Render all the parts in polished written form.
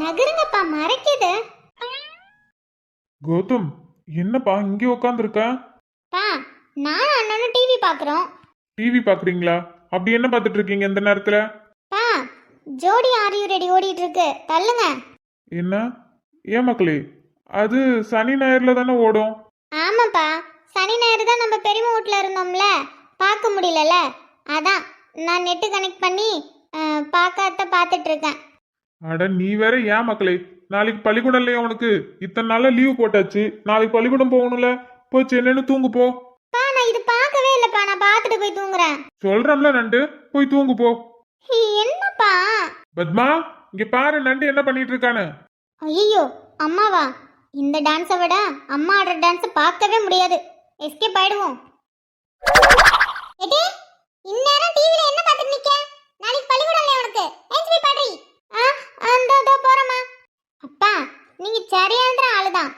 நகருங்கப்பா, மறைக்குது. கௌதம், என்னப்பா இங்கே உட்காந்துருக்க? பா, நானும் அண்ணனும் டிவி பாக்குறோம். டிவி பாக்குறீங்களா? அப்படி என்ன பார்த்துட்டு இருக்கீங்க இந்த நேரத்துல? பா, ஜோடி ஆர் யூ ரெடி ஓடிட்டு இருக்கு, தள்ளுங்க. என்ன? ஏன் மக்களே, அது சனி ஞாயிறுல தானே ஓடும். ஆமாப்பா, சனி ஞாயிறு தான் நம்ம பெரியம்மா வீட்ல இருந்தோம்ல, பார்க்க முடியலல. அதான் நான் நெட்டு கனெக்ட் பண்ணி பார்க்காத பார்த்துட்டு இருக்கேன். அட நீ வேற ஏன் மக்களே, நாளைக்கு பள்ளிக்கூடம் இல்லையா உனக்கு? இத்தனை நாளா லீவு போட்டாச்சு, நாளைக்கு பள்ளிக்கூடம் போகணும்ல. போய் சென்னைன்னு தூங்கு போ. பா, நான் இது பார்க்கவே இல்லப்பா, நான் பார்த்துட்டு போய் தூங்குறேன். சொல்றேன்ல நண்டு, போய் தூங்கு போ. என்னப்பா? பத்மா, இங்க பாரு நண்டு என்ன பண்ணிட்டு இருக்கானு. ஐயோ, அம்மாவா? இந்த டான்ஸை விட அம்மா ஆடுற டான்ஸை பார்க்கவே முடியாது. எஸ்கேப் ஆயிடுவோம். எடி, இந்நேரம் டிவில என்ன பார்த்துட்டு நிக்க? நாளைக்கு பள்ளிக்கூடம் இல்லையா உனக்கு? ஏஞ்சி போய் பாடுறி. அந்த போறமா. அப்பா, நீங்க சரியான ஆளுதான்.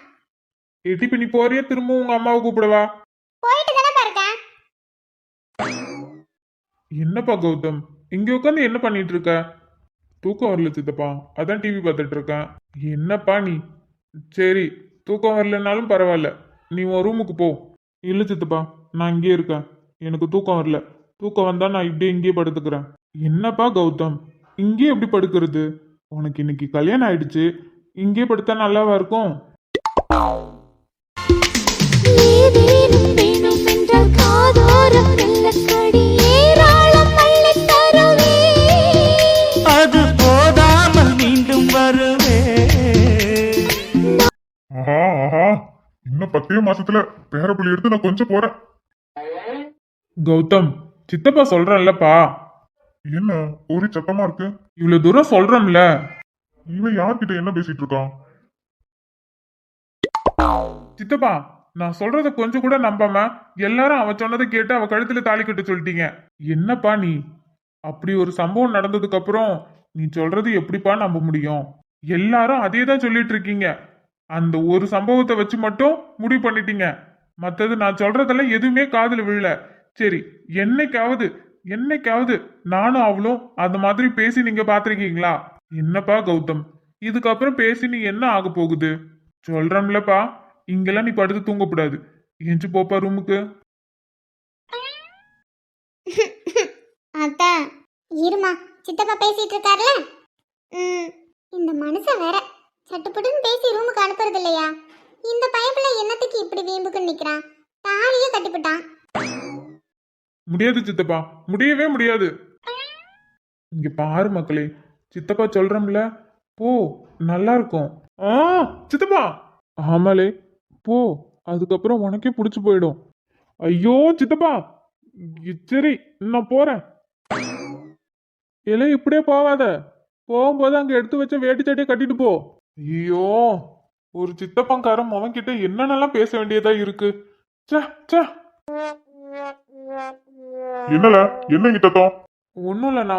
எட்டி பண்ணி போறியே, திரும்ப உங்க அம்மாவை கூப்பிடவா? போயிட்டு தானே பாருங்க. என்னப்பா கௌதம், இங்க உட்காந்து என்ன பண்ணிட்டு இருக்க? தூக்கம் வரல சித்தப்பா, அதான் டிவி பார்த்துட்டு இருக்கேன். என்னப்பா நீ? சரி, தூக்கம் வரலனாலும் பரவாயில்ல, நீ உன் ரூமுக்கு போ. இல்லை சித்தப்பா, நான் இங்கே இருக்கேன். எனக்கு தூக்கம் வரல. தூக்கம் வந்தா நான் இப்படியே இங்கேயே படுத்துக்கிறேன். என்னப்பா கௌதம், இங்கே எப்படி படுக்கிறது? உனக்கு இன்னைக்கு கல்யாணம் ஆயிடுச்சு, இங்கே படுத்தா நல்லாவா இருக்கும்? அது போதாமல் மீண்டும் வருவே. ஆஹா ஆஹா, இன்னும் 10 மாசத்துல பேரப்புள்ளி எடுத்து நான் கொஞ்சம் போறேன். கௌதம், சித்தப்பா சொல்றேன்லப்பா. என்ன ஒரு சத்தமா இருக்கு? இவ்வளவு தூரம் சொல்றோம்ல. இவன் யார்கிட்ட என்ன பேசிட்டு இருக்கான்? சித்தப்பா, நான் சொல்றத கொஞ்சம் கூட நம்பாம எல்லாரும் அவ சொன்னதை கேட்டு அவ கழுத்துல தாலி கட்ட சொல்லிட்டீங்க. என்னப்பா நீ? அப்படி ஒரு சம்பவம் நடந்ததுக்கு அப்புறம் நீ சொல்றது எப்படிப்பா நம்ப முடியும்? எல்லாரும் அதே தான் சொல்லிட்டு இருக்கீங்க. அந்த ஒரு சம்பவத்தை வச்சு மட்டும் முடிவு பண்ணிட்டீங்க. மத்தது நான் சொல்றதெல்லாம் எதுவுமே காதுல விழல. சரி, என்னைக்காவது என்னைக்காவது நானும் அவளும் அந்த மாதிரி பேசி நீங்க பாத்திருக்கீங்களா? என்னப்பா கௌதம், இதுக்கப்புறம் பேசி நீ என்ன ஆக போகுது? சொல்றேன்லப்பா, இங்கெல்லாம் நீ படுத்து தூங்கக்கூடாது. எஞ்சி போப்பா ரூமுக்கு. அதான் இருமா, சித்தப்பா பேசிட்டு இருக்காருல. இந்த மனுஷன் வேற சட்டுப்பட்டுன்னு பேசி ரூமுக்கு அனுப்புறது இல்லையா? இந்த பையப்புல என்னத்துக்கு இப்படி வீம்புக்கு நிக்கிறான்? தாலியே கட்டிவிட்டான். முடியாது சித்தப்பா, முடியவே முடியாது. இங்க பாரு மக்களே, சித்தப்பா சொல்றோம்ல, போ, நல்லா இருக்கும். சித்தப்பா. ஆமாலே, போ, அதுக்கப்புறம் உனக்கே பிடிச்சு போயிடும். ஐயோ சித்தப்பா, சரி நான் போறேன். இல்லை, இப்படியே போவாத. போகும்போது அங்க எடுத்து வச்ச வேட்டி சட்டையை கட்டிட்டு போ. ஐயோ, ஒரு சித்தப்பங்காரம் அவன்கிட்ட என்னென்னலாம் பேச வேண்டியதா இருக்கு. என்னல, என்ன இங்க சத்தம்? ஒன்னும் இல்லண்ணா.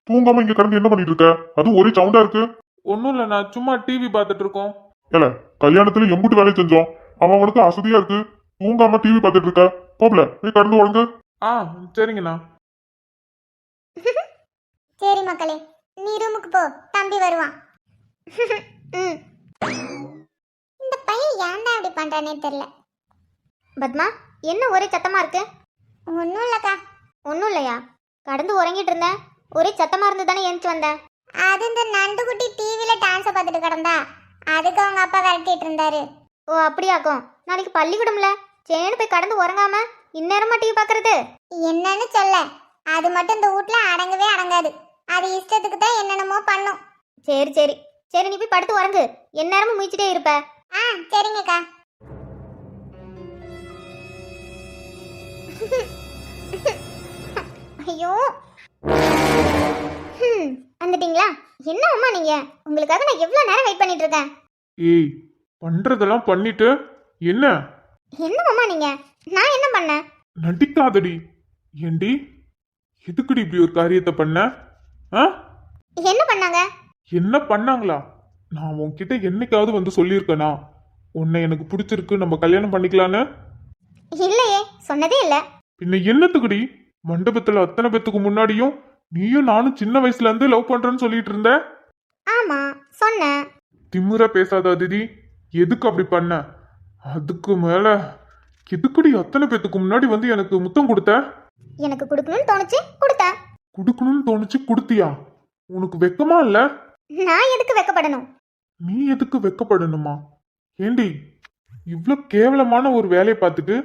தூங்காம இங்க கிடந்து என்ன பண்ணிட்டு இருக்க? அது ஒரே சவுண்டா இருக்கு. ஒன்னும் இல்லண்ணா, சும்மா டிவி பார்த்துட்டு இருக்கோம். ஏல, கல்யாணத்துல எம்புட்டு வேலை செஞ்சோம், அவனுக்கு அசதியா இருக்கு. தூங்காம டிவி பார்த்துட்டு இருக்க. போப்ல நீ கடந்து ஒழுங்கு. சரிங்கண்ணா. சரி மக்களே, நீ ரூமுக்கு போ, தம்பி வருவான். இந்த பையன் ஏன்டா அப்படி பண்றானே தெரியல. பத்மா, என்ன ஒரே சத்தமா இருக்கு? ஒன்னும் இல்லக்கா. ஒன்னும் இல்லையா? கடந்து உறங்கிட்டு இருந்தேன், ஒரே சத்தமா இருந்து தானே எழுந்து வந்தேன். அது இந்த நண்டுக்குட்டி டிவில டான்ஸை பார்த்துட்டு கிடந்தா, அதுக்கு அவங்க அப்பா விரட்டிட்டு இருந்தாரு. ஓ அப்படியாக்கும். நாளைக்கு பள்ளிக்கூடம்ல, சேனு போய் கடந்து உறங்காம இந்நேரமா டிவி பாக்குறது? என்னன்னு சொல்ல, அது மட்டும் இந்த வீட்ல அடங்கவே அடங்காது. அது இஷ்டத்துக்கு தான் என்னென்னமோ பண்ணும். சரி சரி சரி, நீ போய் படுத்து உறங்கு. எந்நேரமும் முழிச்சிட்டே இருப்ப. சரிங்கக்கா. ஐயோ, வந்துட்டீங்களா? என்ன அம்மா நீங்க? உங்களுக்காக நான் எவ்வளவு நேரம் வெயிட் பண்ணிட்டு இருக்கேன். ஏய், பண்றதெல்லாம் பண்ணிட்டு என்ன? என்ன அம்மா நீங்க? நான் என்ன பண்ணேன்? நடிக்காதடி. ஏண்டி, எதுக்குடி இப்படி ஒரு காரியத்தை பண்ண? என்ன பண்ணாங்க? என்ன பண்ணாங்களா? நான் உன்கிட்ட என்னைக்காவது வந்து சொல்லியிருக்கேனா உன்னை எனக்கு பிடிச்சிருக்கு, நம்ம கல்யாணம் பண்ணிக்கலான்னு? இல்லையே, சொன்னதே இல்ல. பின்ன என்னத்துக்குடி மண்டபத்துல அத்தனை பேத்துக்கு முன்னாடியும் நீயும் நானும் சின்ன வயசுல இருந்து லவ் பண்றேன்னு சொல்லிட்டு இருந்த? ஆமா சொன்னேன். திமிரா பேசாத அதிதி. எதுக்கு அப்படி பண்ண? அதுக்கு மேல எதுக்குடி அத்தனை பேத்துக்கு முன்னாடி வந்து எனக்கு முத்தம் கொடுத்த? எனக்கு கொடுக்கணும்னு தோணுச்சு கொடுத்தேன். கொடுக்கணும்னு தோணுச்சு கொடுத்தியா? உனக்கு வெக்கமா இல்ல? நான் எதுக்கு வெக்கப்படணும்? நீ எதுக்கு வெக்கப்படணுமா? ஏண்டி இவ்ளோ கேவலமான ஒரு வேலையை பார்த்துட்டு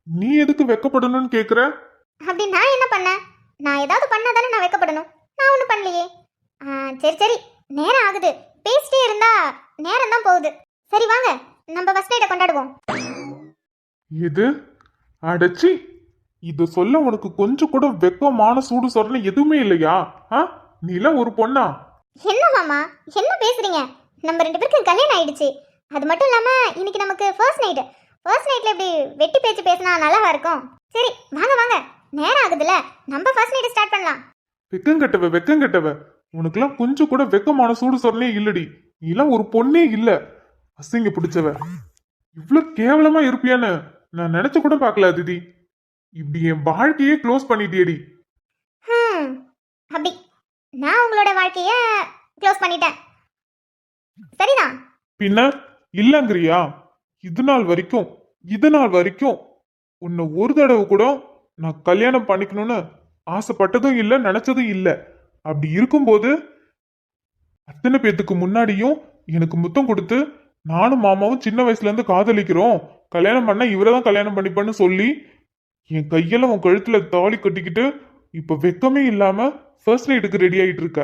நீ எதுக்கு வெக்கப்படணும்னு கேக்குற? அப்படி நான் என்ன பண்ணேன்? நான் ஏதாவது பண்ணாதானே நான் வெக்கப்படணும். நான் ஒன்றும் பண்ணலையே. சரி சரி, நேரம் ஆகுது. பேசிட்டே இருந்தா நேரம் தான் போகுது. சரி வாங்க, நம்ம ஃபர்ஸ்ட் நைட்டை கொண்டாடுவோம். எது? அடச்சி, இது சொல்ல உனக்கு கொஞ்சம் கூட வெக்கமான சூடு சொரணை எதுவுமே இல்லையா? நீ எல்லாம் ஒரு பொண்ணா? என்ன மாமா என்ன பேசுறீங்க? நம்ம 2 பேருக்கும் கல்யாணம் ஆயிடுச்சு. அது மட்டும் இல்லாம இன்னைக்கு நமக்கு ஃபர்ஸ்ட் நைட். ஃபர்ஸ்ட் நைட்ல இப்படி வெட்டி பேச்சு பேசினா நல்லாவா இருக்கும்? சரி வாங்க வாங்க, நேரம் ஆகுதுல, நம்ம ஃபர்ஸ்ட் நைட் ஸ்டார்ட் பண்ணலாம். வெக்கங்கட்டவ உனக்குலாம் கொஞ்சம் கூட வெக்கமான சூடு சொரணே இல்லடி. நீ எல்லாம் ஒரு பொண்ணே இல்ல. அசிங்க பிடிச்சவ. இவ்ளோ கேவலமா இருப்பியான்னு நான் நினைச்சு கூட பார்க்கல அதிதி. இப்படி என் வாழ்க்கையே க்ளோஸ் பண்ணிட்டியடி. அப்படி நான் உங்களோட வாழ்க்கைய க்ளோஸ் பண்ணிட்டேன். சரிதான். பின்ன இல்லங்கிறியா? இது நாள் வரைக்கும் உன்னை ஒரு தடவை கூட நான் கல்யாணம் பண்ணிக்கணும்னு ஆசைப்பட்டதும் இல்லை, நினைச்சதும் இல்லை. அப்படி இருக்கும்போது அத்தனை பேத்துக்கு முன்னாடியும் எனக்கு முத்தம் கொடுத்து நானும் மாமாவும் சின்ன வயசுல இருந்து காதலிக்கிறோம், கல்யாணம் பண்ண இவரை தான் கல்யாணம் பண்ணிப்பேன்னு சொல்லி என் கையெல்லாம் உன் கழுத்துல தாலி கட்டிக்கிட்டு இப்ப வெக்கமே இல்லாம ஃபர்ஸ்ட் நைட்டுக்கு ரெடி ஆயிட்டு இருக்க.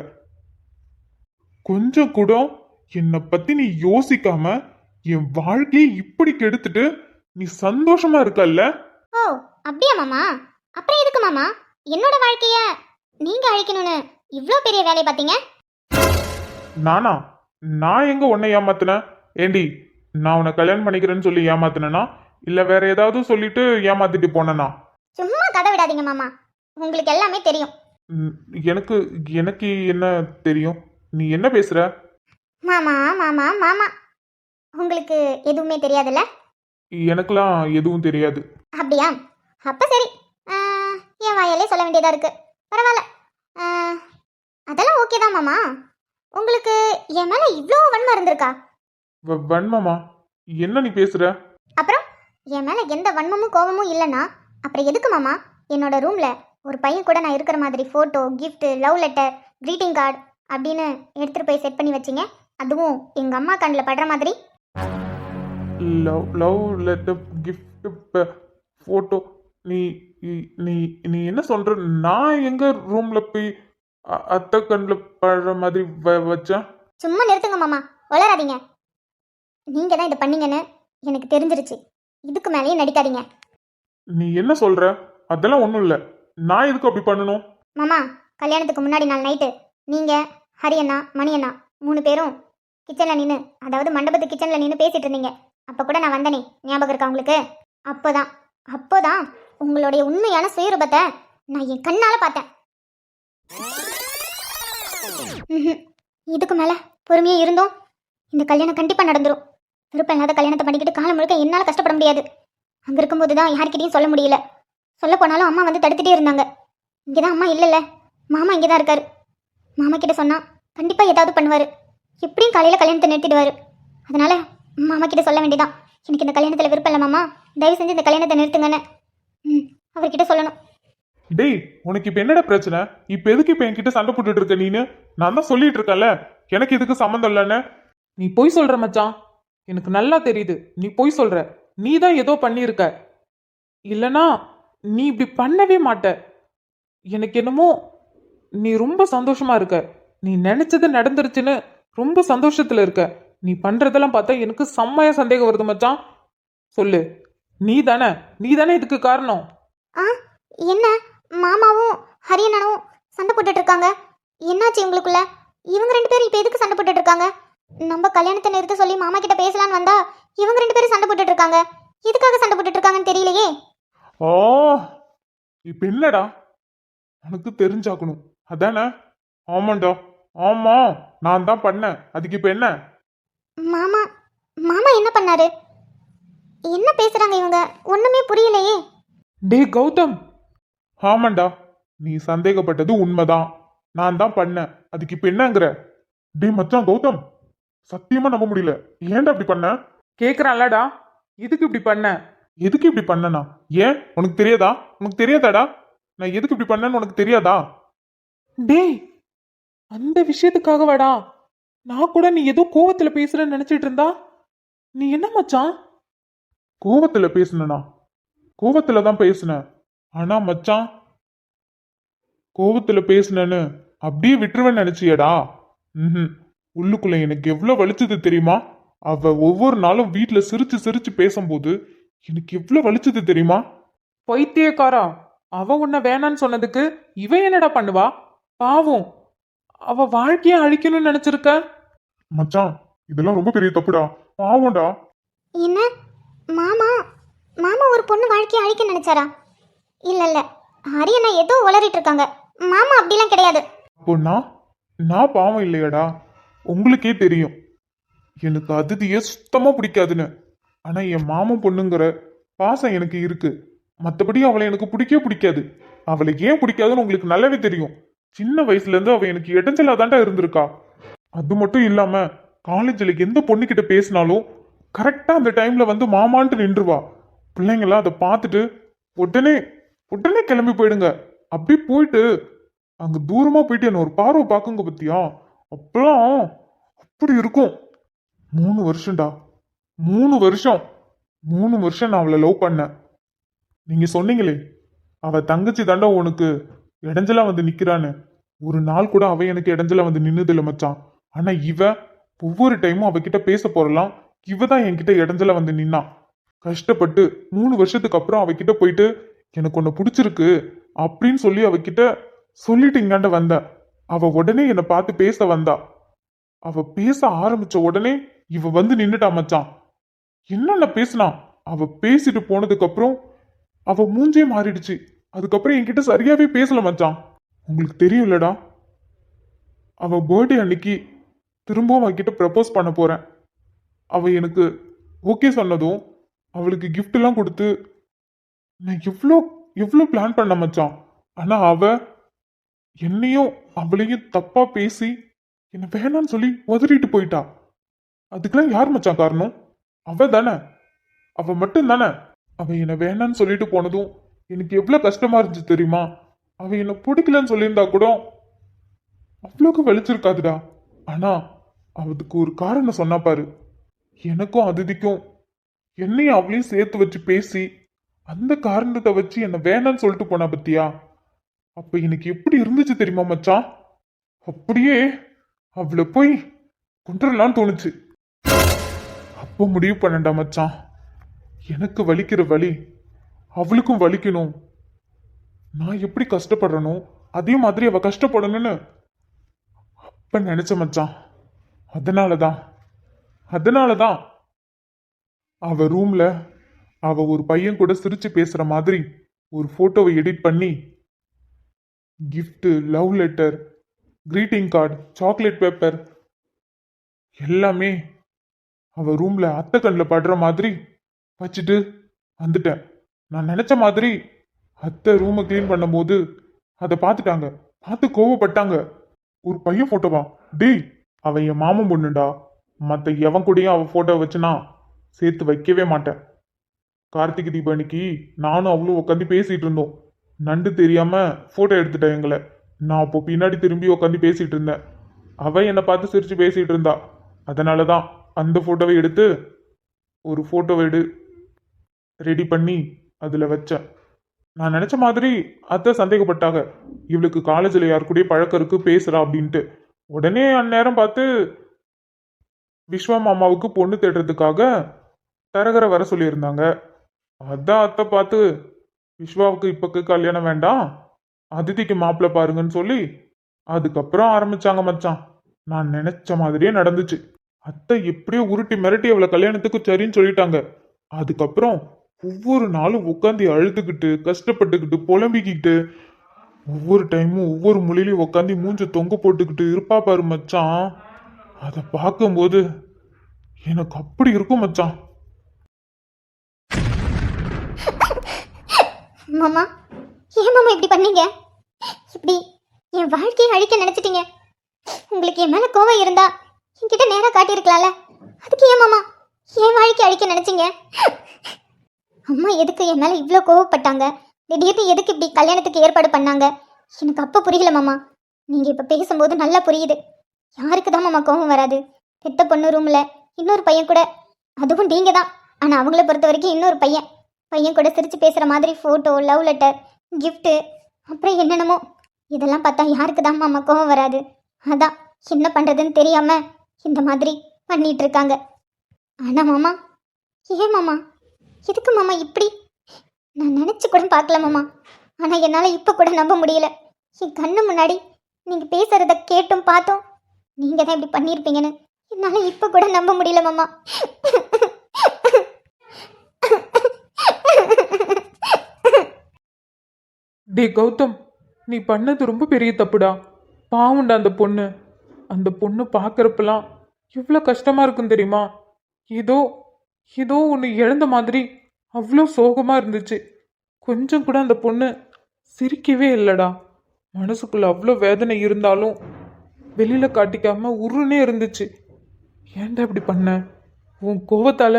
கொஞ்சம் கூட என்னை பத்தி நீ யோசிக்காம என் வாழ்க்கையை இப்படி கெடுத்துட்டு நீ சந்தோஷமா இருக்கல்ல? ஓ அப்படியா மாமா? அப்புறம் எதுக்கு மாமா என்னோட வாழ்க்கைய நீங்க அழிக்கணும்னு இவ்ளோ பெரிய வேலையை பார்த்தீங்க? நானா? நான் எங்க உன்னை ஏமாத்தினேன்? ஏண்டி, நான் உன்னை கல்யாணம் பண்ணிக்கிறேன்னு சொல்லி ஏமாத்தினா இல்ல வேற ஏதாவது சொல்லிட்டு ஏமாத்திட்டு போனனா? சும்மா கதை விடாதீங்க மாமா, உங்களுக்கு எல்லாமே தெரியும். எனக்கு எனக்கு என்ன தெரியும்? நீ என்ன பேசுற? மாமா மாமா மாமா, உங்களுக்கு எதுவுமே தெரியாதுல்ல? எனக்குலாம் எதுவும் தெரியாது. அப்படியா? அப்ப சரி, என் வாயாலே சொல்ல வேண்டியதா இருக்கு. பரவாயில்ல, அதெல்லாம் ஓகே தான் மாமா. உங்களுக்கு என் மேல இவ்வளோ வன்மம் இருந்திருக்கா? வன்மமா? என்ன நீ பேசுற? அப்புறம் என் மேல எந்த வன்மமும் கோபமும் இல்லைன்னா அப்புறம் எதுக்கு மாமா என்னோட ரூம்ல ஒரு பையன் கூட நான் இருக்கிற மாதிரி photo, gift, love letter, greeting card அப்படின்னு எடுத்துட்டு போய் செட் பண்ணி வச்சிங்க? அதுவும் எங்க அம்மா கண்ணில் படுற மாதிரி. Love letter, gift, photo? நீ நீ நீ என்ன சொல்ற? நான் எங்க ரூம்ல போய் அத்தை கண்ணில் படுற மாதிரி வச்சேன்? சும்மா நிறுத்துங்க மாமா, வளராதீங்க. நீங்க தான் இதை பண்ணீங்கன்னு எனக்கு தெரிஞ்சிருச்சு. இதுக்கு மேலேயே நடிக்காதீங்க. நீ என்ன சொல்ற? அதெல்லாம் ஒன்றும் இல்லை. நான் எதுக்கு அப்படி பண்ணணும்? மாமா, கல்யாணத்துக்கு முன்னாடி நாள் நைட்டு நீங்க, ஹரியண்ணா, மணியண்ணா 3 பேரும் கிச்சனில் நின்று, அதாவது மண்டபத்து கிச்சனில் நின்று பேசிட்டு இருந்தீங்க. அப்போ கூட நான் வந்தனே, ஞாபகம் இருக்கா உங்களுக்கு? அப்போதான் உங்களுடைய உண்மையான சுயரூபத்தை நான் என் கண்ணால் பார்த்தேன். இதுக்கு மேலே பொறுமையாக இருந்தோம் இந்த கல்யாணம் கண்டிப்பாக நடந்துடும். விருப்பம் இல்லாத கல்யாணத்தை பண்ணிக்கிட்டு காலம் முழுக்க என்னால் கஷ்டப்பட முடியாது. அங்கே இருக்கும்போது தான் யார்கிட்டையும் சொல்ல முடியல. சொல்ல போனாலும் அம்மா வந்து தடுத்துட்டே இருந்தாங்க. இங்கே தான் அம்மா இல்லைல்ல, மாமா இங்கே தான் இருக்காரு. மாமா கிட்ட சொன்னா கண்டிப்பாக ஏதாவது பண்ணுவார். எப்படியும் காலையில் கல்யாணத்தை நிறுத்திடுவார். அதனால மாமா கிட்ட சொல்ல வேண்டியதான், எனக்கு இந்த கல்யாணத்தில் விருப்பம் இல்லை மாமா, தயவு செஞ்சு இந்த கல்யாணத்தை நிறுத்துங்கன்னு. அவர்கிட்ட சொல்லணும். டேய், உனக்கு இப்ப என்னடா பிரச்சனை? இப்ப எதுக்கு இப்ப என்கிட்ட சண்டை போட்டுட்டு இருக்க நீனு? நான் தான் சொல்லிட்டு இருக்கேன்ல, எனக்கு இதுக்கு சம்மந்தம் இல்லைன்னு. நீ பொய் சொல்ற மச்சான், எனக்கு நல்லா தெரியுது. நீ பொய் சொல்ற. நீ தான் ஏதோ பண்ணியிருக்க, இல்லனா நீ இப்படி பண்ணவே மாட்ட. எனக்கு என்னமோ நீ ரொம்ப சந்தோஷமா இருக்க. நீ நினைச்சது நடந்துருச்சுன்னு ரொம்ப சந்தோஷத்துல இருக்க. நீ பண்றதெல்லாம் பார்த்தா எனக்கு செம்மையா சந்தேகம் வருது மச்சான். சொல்லு, நீ தானே இதுக்கு காரணம்? என்ன மாமாவும் ஹரியண்ணனும் சண்டை போட்டுட்டு இருக்காங்க? என்னாச்சு உங்களுக்குள்ள? இவங்க 2 பேரும் இப்போ எதுக்கு சண்டை போட்டுட்டு இருக்காங்க? நம்ம கல்யாணத்தை நிறுத்த சொல்லி மாமா கிட்ட பேசலான்னு வந்தா இவங்க 2 பேரும் சண்டை போட்டுட்டு இருக்காங்க. எதுக்காக சண்டை போட்டுட்டு இருக்காங்கன்னு தெரியலையே. ஓ, இப்ப என்னடா உனக்கு தெரிஞ்சாக்கணும் அதானே? ஆமாண்டா, ஆமா, நான் தான் பண்ணேன். அதுக்கு இப்ப என்ன? மாமா மாமா என்ன பண்ணாரு? என்ன பேசுறாங்க இவங்க? ஒண்ணுமே புரியலையே. டே கௌதம், ஆமாண்டா, நீ சந்தேகப்பட்டது உண்மைதான். நான் தான் பண்ணேன். அதுக்கு இப்ப என்னங்கிற? டேய் மச்சான் கௌதம், சத்தியமா நம்ப முடியல. ஏன்டா அப்படி பண்ண? கேக்குறான்லடா, இதுக்கு இப்படி பண்ண? எதுக்கு இப்படி பண்ணனா? ஏன் உனக்கு தெரியாதா? உனக்கு தெரியாதாடா நான் எதுக்கு இப்படி பண்ணேன்னு உனக்கு தெரியாதா? டேய், அந்த விஷயத்துக்காகவாடா? நான் கூட நீ ஏதோ கோவத்துல பேசுறேன்னு நினைச்சிட்டு இருந்தா, நீ என்ன மச்சான்? கோவத்துல பேசுனனா? கோவத்துல தான் பேசுனேன். ஆனா மச்சான், கோவத்துல பேசுனேன்னு அப்படியே விட்டுருவேன்னு நினைச்சியடா? ம். உள்ளுக்குள்ள எனக்கு எவ்வளவு வலிச்சது தெரியுமா? அவ ஒவ்வொரு நாளும் வீட்டுல சிரிச்சு சிரிச்சு பேசும்போது எனக்கு எவ்வளவு வலிச்சது தெரியுமா? பைத்தியக்காரா, அவ உன்னை வேணான்னு சொன்னதுக்கு இவன் என்னடா பண்ணுவா? பாவம், அவ வாழ்க்கைய அழிக்கணும்னு நினைச்சிருக்க. மச்சான், இதெல்லாம் ரொம்ப பெரிய தப்புடா. பாவம்டா. என்ன மாமா மாமா ஒரு பொண்ணு வாழ்க்கையை அழிக்க நினைச்சாரா? இல்ல இல்ல, ஹரியண்ணா ஏதோ உளறிட்டு இருக்காங்க. மாமா அப்படிலாம் கிடையாது. அப்போ நான் பாவம் இல்லையடா? உங்களுக்கே தெரியும் எனக்கு அதிதியே சுத்தமா பிடிக்காதுன்னு. ஆனா என் மாமன் பொண்ணுங்கிற பாசம் எனக்கு இருக்கு. மத்தபடி அவளை எனக்கு பிடிக்கவே பிடிக்காது. அவளை ஏன் பிடிக்காதுன்னு உங்களுக்கு நல்லாவே தெரியும். சின்ன வயசுல இருந்து அவ எனக்கு இடைஞ்சலா தாண்டா இருந்திருக்கா. அது மட்டும் இல்லாம காலேஜ்ல எந்த பொண்ணுகிட்ட பேசினாலும் கரெக்டா அந்த டைம்ல வந்து மாமான்ட்டு நின்றுவா. பிள்ளைங்களாம் அதை பார்த்துட்டு உடனே உடனே கிளம்பி போயிடுங்க. அப்படி போயிட்டு அங்க தூரமா போயிட்டு என்ன ஒரு பார்வை பார்க்குங்க பத்தியா, அப்பெல்லாம் அப்படி இருக்கும். 3 வருஷம்டா, 3 வருஷம் 3 வருஷம் நான் அவளை லவ் பண்ணேன். நீங்க சொன்னீங்களே அவ தங்கச்சி தாண்டா உனக்கு இடைஞ்சலா வந்து நிக்கிறான்னு. ஒரு நாள் கூட அவ எனக்கு இடைஞ்சலா வந்து நின்னதில்ல மச்சான். ஆனா இவ ஒவ்வொரு டைமும் அவகிட்ட பேச போறலாம், இவ தான் என்கிட்ட இடைஞ்சலா வந்து நின்னா. கஷ்டப்பட்டு 3 வருஷத்துக்கு அப்புறம் அவகிட்ட போயிட்டு எனக்கு உன்னை பிடிச்சிருக்கு அப்படின்னு சொல்லி அவகிட்ட சொல்லிட்டு இங்காண்ட வந்த. அவ உடனே என்னை பார்த்து பேச வந்தா. அவ பேச ஆரம்பிச்ச உடனே இவ வந்து நின்னுட்டா மச்சான். என்னென்ன பேசினா? அவ பேசிட்டு போனதுக்கு அப்புறம் அவ மூஞ்சே மாறிடுச்சு. அதுக்கப்புறம் என்கிட்ட சரியாவே பேசல மச்சான். உங்களுக்கு தெரியும்லடா, அவ பர்த்டே அன்னைக்கு திரும்பவும் அவகிட்ட ப்ரப்போஸ் பண்ண போறேன். அவ எனக்கு ஓகே சொன்னதும் அவளுக்கு gift எல்லாம் கொடுத்து நான் எவ்வளோ எவ்வளோ பிளான் பண்ண மச்சான். ஆனா அவ என்னையும் அவளையும் தப்பா பேசி என்ன வேணான்னு சொல்லி உதறிட்டு போயிட்டா. அதுக்கெல்லாம் யார் மச்சான் காரணம்? அவ தானே, அவ மட்டும் தானே. அவ என்ன வேணான்னு சொல்லிட்டு போனதும் எனக்கு எவ்வளவு கஷ்டமா இருந்துச்சு தெரியுமா? அவ என்ன பிடிக்கலன்னு சொல்லியிருந்தா கூட அவ்வளோக்கு வெளிச்சிருக்காதுடா. ஆனா அதுக்கு ஒரு காரணம் சொன்னா பாரு. எனக்கும் அதிதிக்கும் என்னையும் அவளையும் சேர்த்து வச்சு பேசி அந்த காரணத்தை வச்சு என்ன வேணான்னு சொல்லிட்டு போனா பத்தியா? அப்ப எனக்கு எப்படி இருந்துச்சு தெரியுமா மச்சான்? அப்படியே அவளை போய் கொண்டுடலான்னு தோணுச்சு. அப்போ முடிவு பண்ணண்டா மச்சான், எனக்கு வலிக்கிற வலி அவளுக்கும் வலிக்கணும். நான் எப்படி கஷ்டப்படுறனோ அதே மாதிரி அவ கஷ்டப்படணும்னு அப்ப நினைச்ச மச்சான். அதனாலதான் அவ ரூம்ல அவ ஒரு பையன் கூட சிரிச்சு பேசுற மாதிரி ஒரு போட்டோவை எடிட் பண்ணி gift, love letter, greeting card, chocolate paper எல்லாமே அவ ரூம்ல அத்தை கண்ணில் படுற மாதிரி வச்சுட்டு வந்துட்டேன். நான் நினைச்ச மாதிரி அத்தை ரூமை கிளீன் பண்ணும்போது அதை பார்த்துட்டாங்க. பார்த்து கோவப்பட்டாங்க. ஒரு பையன் போட்டோவா? டேய், அவன் என் மாமன் பொண்ணுடா. மற்ற எவன் கூடயும் அவன் போட்டோ வச்சு நான் சேர்த்து வைக்கவே மாட்டேன். கார்த்திகை தீபாவளிக்கு நானும் அவளும் உட்காந்து பேசிட்டு இருந்தோம். நண்டு தெரியாம போட்டோ எடுத்துட்டேன் எங்களை. நான் அப்போ பின்னாடி திரும்பி உட்காந்து பேசிட்டு இருந்தேன். அவ என்னை பார்த்து சிரிச்சு பேசிட்டு இருந்தா. அதனாலதான் அந்த போட்டோவை எடுத்து ஒரு போட்டோவை ரெடி பண்ணி அதுல வச்சேன். நான் நினைச்ச மாதிரி அத்தை சந்தேகப்பட்டாங்க. இவளுக்கு காலேஜில் யாரு கூடயும் பழக்கம் இருக்கு, பேசுறா அப்படின்ட்டு. உடனே அந்நேரம் பார்த்து விஸ்வா மாமாவுக்கு பொண்ணு தேடுறதுக்காக தரகரை வர சொல்லியிருந்தாங்க. அதான் அத்தை பார்த்து விஸ்வாவுக்கு இப்பக்கு கல்யாணம் வேண்டாம், அதிதிக்கு மாப்பிள்ளை பாருங்கன்னு சொல்லி அதுக்கப்புறம் ஆரம்பிச்சாங்க மச்சான். நான் நினைச்ச மாதிரியே நடந்துச்சு. அத்தை எப்படியோ உருட்டி மிரட்டி அவளை கல்யாணத்துக்கு சரின்னு சொல்லிட்டாங்க. அதுக்கப்புறம் ஒவ்வொரு நாளும் உட்காந்து அழுதுகிட்டு கஷ்டப்பட்டுக்கிட்டு புலம்பிக்கிட்டு ஒவ்வொரு டைமும் ஒவ்வொரு மொழியிலையும் உட்காந்து மூஞ்ச தொங்க போட்டுக்கிட்டு இருப்பா பாரு மச்சான். அதை பார்க்கும்போது எனக்கு அப்படி இருக்கும் மச்சான். மாமா, ஏன் மாமா இப்படி பண்ணீங்க? இப்படி என் வாழ்க்கையை அழிக்க நினைச்சிட்டீங்க. உங்களுக்கு என் மேல கோவம் இருந்தா என்கிட்ட நேரா காட்டியிருக்கலாம்ல. அதுக்கு ஏன் மாமா என் வாழ்க்கை அழிக்க நினைச்சீங்க? அம்மா எதுக்கு என் மேல இவ்வளோ கோவப்பட்டாங்க? திடீர்னு எதுக்கு இப்படி கல்யாணத்துக்கு ஏற்பாடு பண்ணாங்க? எனக்கு அப்போ புரியல மாமா. நீங்க இப்ப பேசும்போது நல்லா புரியுது. யாருக்கு தான் மாமா கோவம் வராது? பெத்த பொண்ணு ரூம்ல இன்னொரு பையன் கூட, அதுவும் நீங்க தான். ஆனா அவங்கள பொறுத்த வரைக்கும் இன்னொரு பையன் கூட சிரிச்சு பேசுற மாதிரி போட்டோ, லவ் லெட்டர், gift, அப்புறம் என்னென்னமோ. இதெல்லாம் பார்த்தா யாருக்கு தான் மாமா கோவம் வராது? அதான் என்ன பண்றதுன்னு தெரியாம இந்த மாதிரி பண்ணிட்டு இருக்காங்க. ஆனா மாமா, ஏன் மாமா, எதுக்கு மாமா இப்படி? நான் நினைச்சு கூட பார்க்கல மாமா. ஆனா என்னால இப்ப கூட நம்ப முடியல. என் கண்ணு முன்னாடி நீங்க பேசுறத கேட்டும் பார்த்தோம் நீங்க தான் இப்படி பண்ணியிருப்பீங்கன்னு என்னால இப்ப கூட நம்ப முடியல மாமா. டே கௌதம், நீ பண்ணது ரொம்ப பெரிய தப்புடா. பாவுண்டா அந்த பொண்ணு பார்க்கறப்பெல்லாம் எவ்வளோ கஷ்டமா இருக்கும் தெரியுமா? ஏதோ ஏதோ ஒன்று இழந்த மாதிரி அவ்வளோ சோகமா இருந்துச்சு. கொஞ்சம் கூட அந்த பொண்ணு சிரிக்கவே இல்லைடா. மனசுக்குள்ள அவ்வளோ வேதனை இருந்தாலும் வெளியில காட்டிக்காம உருன்னே இருந்துச்சு. ஏன்டா இப்படி பண்ண? உன் கோவத்தால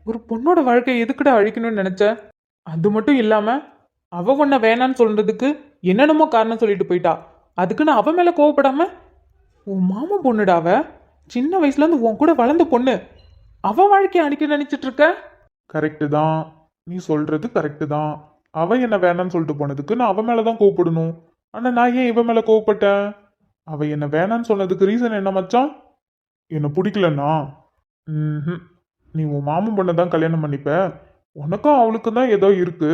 ஒரு பொண்ணோட வாழ்க்கையை எதுக்குடா அழிக்கணும்னு நினைச்ச? அது மட்டும் இல்லாம அவ உன்னை வேணான்னு சொல்றதுக்கு என்னென்னமோ காரணம் சொல்லிட்டு போயிட்டா. அதுக்குன்னு அவ மேல கோவப்படாம, உன் மாமா பொண்ணுடா அவ. சின்ன வயசுல இருந்து உன் கூட வளர்ந்த பொண்ணு. அவ வாழ்க்கையை அழிக்க நினைச்சிட்டு இருக்க? கரெக்டு தான், நீ சொல்றது கரெக்டு தான். அவ என்ன வேணான்னு சொல்லிட்டு போனதுக்கு நான் அவ மேல தான் கோவப்படணும். ஆனா நான் ஏன் இவ மேல கோவப்பட்டேன்? அவ என்ன வேணான்னு சொன்னதுக்கு ரீசன் என்ன மச்சான்? என்ன பிடிக்கலன்னா? ம், நீ உன் மாமன் பொண்ணை தான் கல்யாணம் பண்ணிப்ப, உனக்கும் அவளுக்கும் தான் ஏதோ இருக்கு.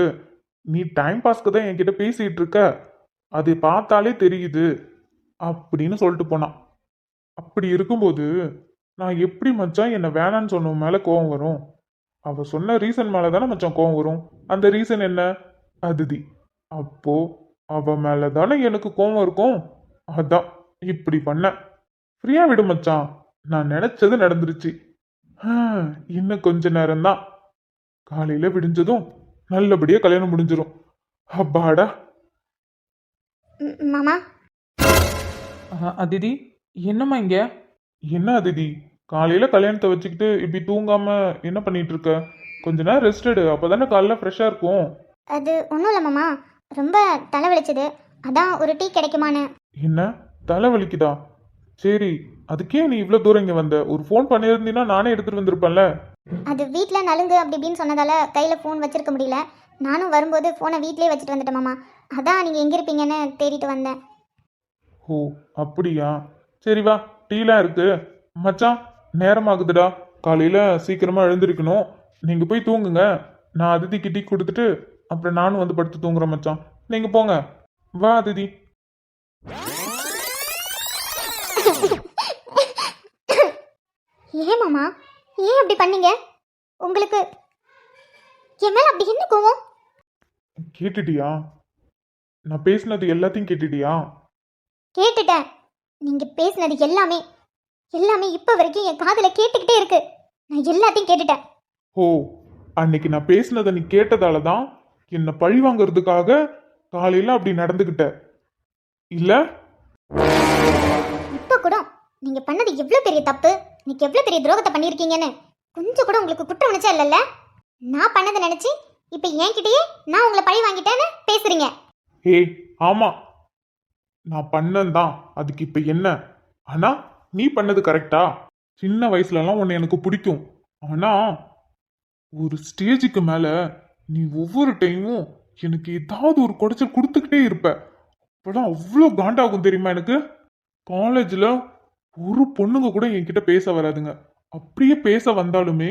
நீ டைம் பாஸ்க்கு தான் என்கிட்ட பேசிட்டு இருக்க, அது பார்த்தாலே தெரியுது அப்படின்னு சொல்லிட்டு போனான். அப்படி இருக்கும்போது நான் எப்படி மச்சான் என்ன வேணான்னு சொன்னவன் மேல கோவம் வரும்? அவ சொன்ன ரீசன் மேல தானே மச்சான் கோவம் வரும். அந்த ரீசன் என்ன? அதுதி. அப்போ அவ மேல தானே எனக்கு கோவம் இருக்கும். அதான் இப்படி பண்ண. ஃப்ரீயா விடு மச்சான், நான் நினைச்சது நடந்துருச்சு. இன்னும் கொஞ்ச நேரம்தான், காலையில விடிஞ்சதும் நல்லபடியா கல்யாணம் முடிஞ்சிரும். அப்பாடா. மாமா, அதிதி, என்னம்மா இங்க? என்ன அதிதி, காலையில கல்யாணத்தை வச்சுக்கிட்டு இப்படி தூங்காம என்ன பண்ணிட்டு இருக்க? கொஞ்ச நேரம் ரெஸ்ட் எடு, அப்பதானே காலைல ஃப்ரெஷ்ஷா இருக்கும். அது ஒன்றும் இல்லை மாமா, ரொம்ப தலைவலிச்சது, அதான் ஒரு டீ கிடைக்குமான்னு. என்ன தலை வலிக்குதா? சரி, அதுக்கே நீ இவ்வளோ தூரம் இங்கே வந்த? ஒரு ஃபோன் பண்ணியிருந்தீன்னா நானே எடுத்துட்டு வந்திருப்பேன்ல. அது வீட்டில் நலுங்கு அப்படி இப்படின்னு சொன்னதால கையில் ஃபோன் வச்சிருக்க முடியல. நானும் வரும்போது ஃபோனை வீட்டிலே வச்சுட்டு வந்துட்டேன் மாமா. அதான் நீங்கள் எங்கே இருப்பீங்கன்னு தேடிட்டு வந்தேன். ஓ அப்படியா? சரி வா, டீலாம் இருக்கு. மச்சான் நேரமாகுதுடா, காலையில சீக்கிரமா எழுந்திருக்கணும். நீங்க போய் தூங்குங்க, நான் அதிதிக்கு டீ கொடுத்துட்டு அப்புறம் நானும் வந்து படுத்து தூங்குறேன் மச்சான். நீங்க போங்க. வா அதிதி. ஏன் மாமா, ஏன் அப்படி பண்ணீங்க? உங்களுக்கு என் மேல அப்படி என்ன கோவம்? கேட்டுட்டியா? நான் பேசினது எல்லாத்தையும் கேட்டுட்டியா? கேட்டுட்டேன். நீங்க பேசினது எல்லாமே எல்லாமே இப்ப வரைக்கும் என் காதுல கேட்டுக்கிட்டே இருக்கு. நான் எல்லாத்தையும் கேட்டுட்டேன். ஓ, அன்னைக்கு நான் பேசினதை நீ கேட்டதால தான் என்னை பழி வாங்குறதுக்காக காலையில அப்படி நடந்துக்கிட்ட இல்ல? இப்ப கூட நீங்க பண்ணது எவ்வளவு பெரிய தப்பு, நீங்க எவ்வளவு பெரிய துரோகத்தை பண்ணிருக்கீங்கன்னு கொஞ்சம் கூட உங்களுக்கு குற்ற உணர்ச்சா இல்லைல்ல? நான் பண்ணதை நினைச்சு இப்ப என்கிட்டயே நான் உங்களை பழி வாங்கிட்டேன்னு பேசுறீங்க. ஏய் ஆமா, நான் பண்ணந்தான், அதுக்கு இப்ப என்ன? ஆனா நீ பண்ணது கரெக்டா? சின்ன வயசுலலாம் உன்னை எனக்கு பிடிக்கும். ஆனா ஒரு ஸ்டேஜுக்கு மேல நீ ஒவ்வொரு டைமும் எனக்கு ஏதாவது ஒரு குடைச்சல் கொடுத்துக்கிட்டே இருப்ப. அப்பதான் அவ்வளோ காண்டாகும் தெரியுமா எனக்கு. காலேஜில் ஒரு பொண்ணுங்க கூட என்கிட்ட பேச வராதுங்க. அப்படியே பேச வந்தாலுமே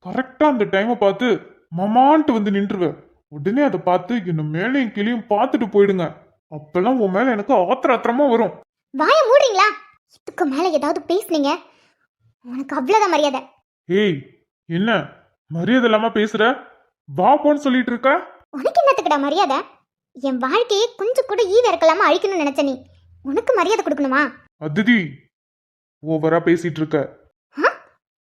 கரெக்டாக அந்த டைமை பார்த்து மமான்ட்டு வந்து நின்றுவேன். உடனே அதை பார்த்து என்ன மேலையும் கீழையும் பார்த்துட்டு போயிடுங்க. அப்பெல்லாம் உன் மேல எனக்கு ஆத்திரமா வரும். வாய மூடுறீங்களா? இதுக்கு மேல ஏதாவது பேசுனீங்க உனக்கு அவ்வளவுதான் மரியாதை. ஏய் என்ன மரியாதை இல்லாம பேசுற? வா போன்னு சொல்லிட்டு இருக்க. உனக்கு என்னத்துக்குடா மரியாதை? என் வாழ்க்கையை கொஞ்சம் கூட ஈவ இறக்கலாம அழிக்கணும்னு நினைச்ச நீ உனக்கு மரியாதை கொடுக்கணுமா? அதிதி ஓவரா பேசிட்டு இருக்க.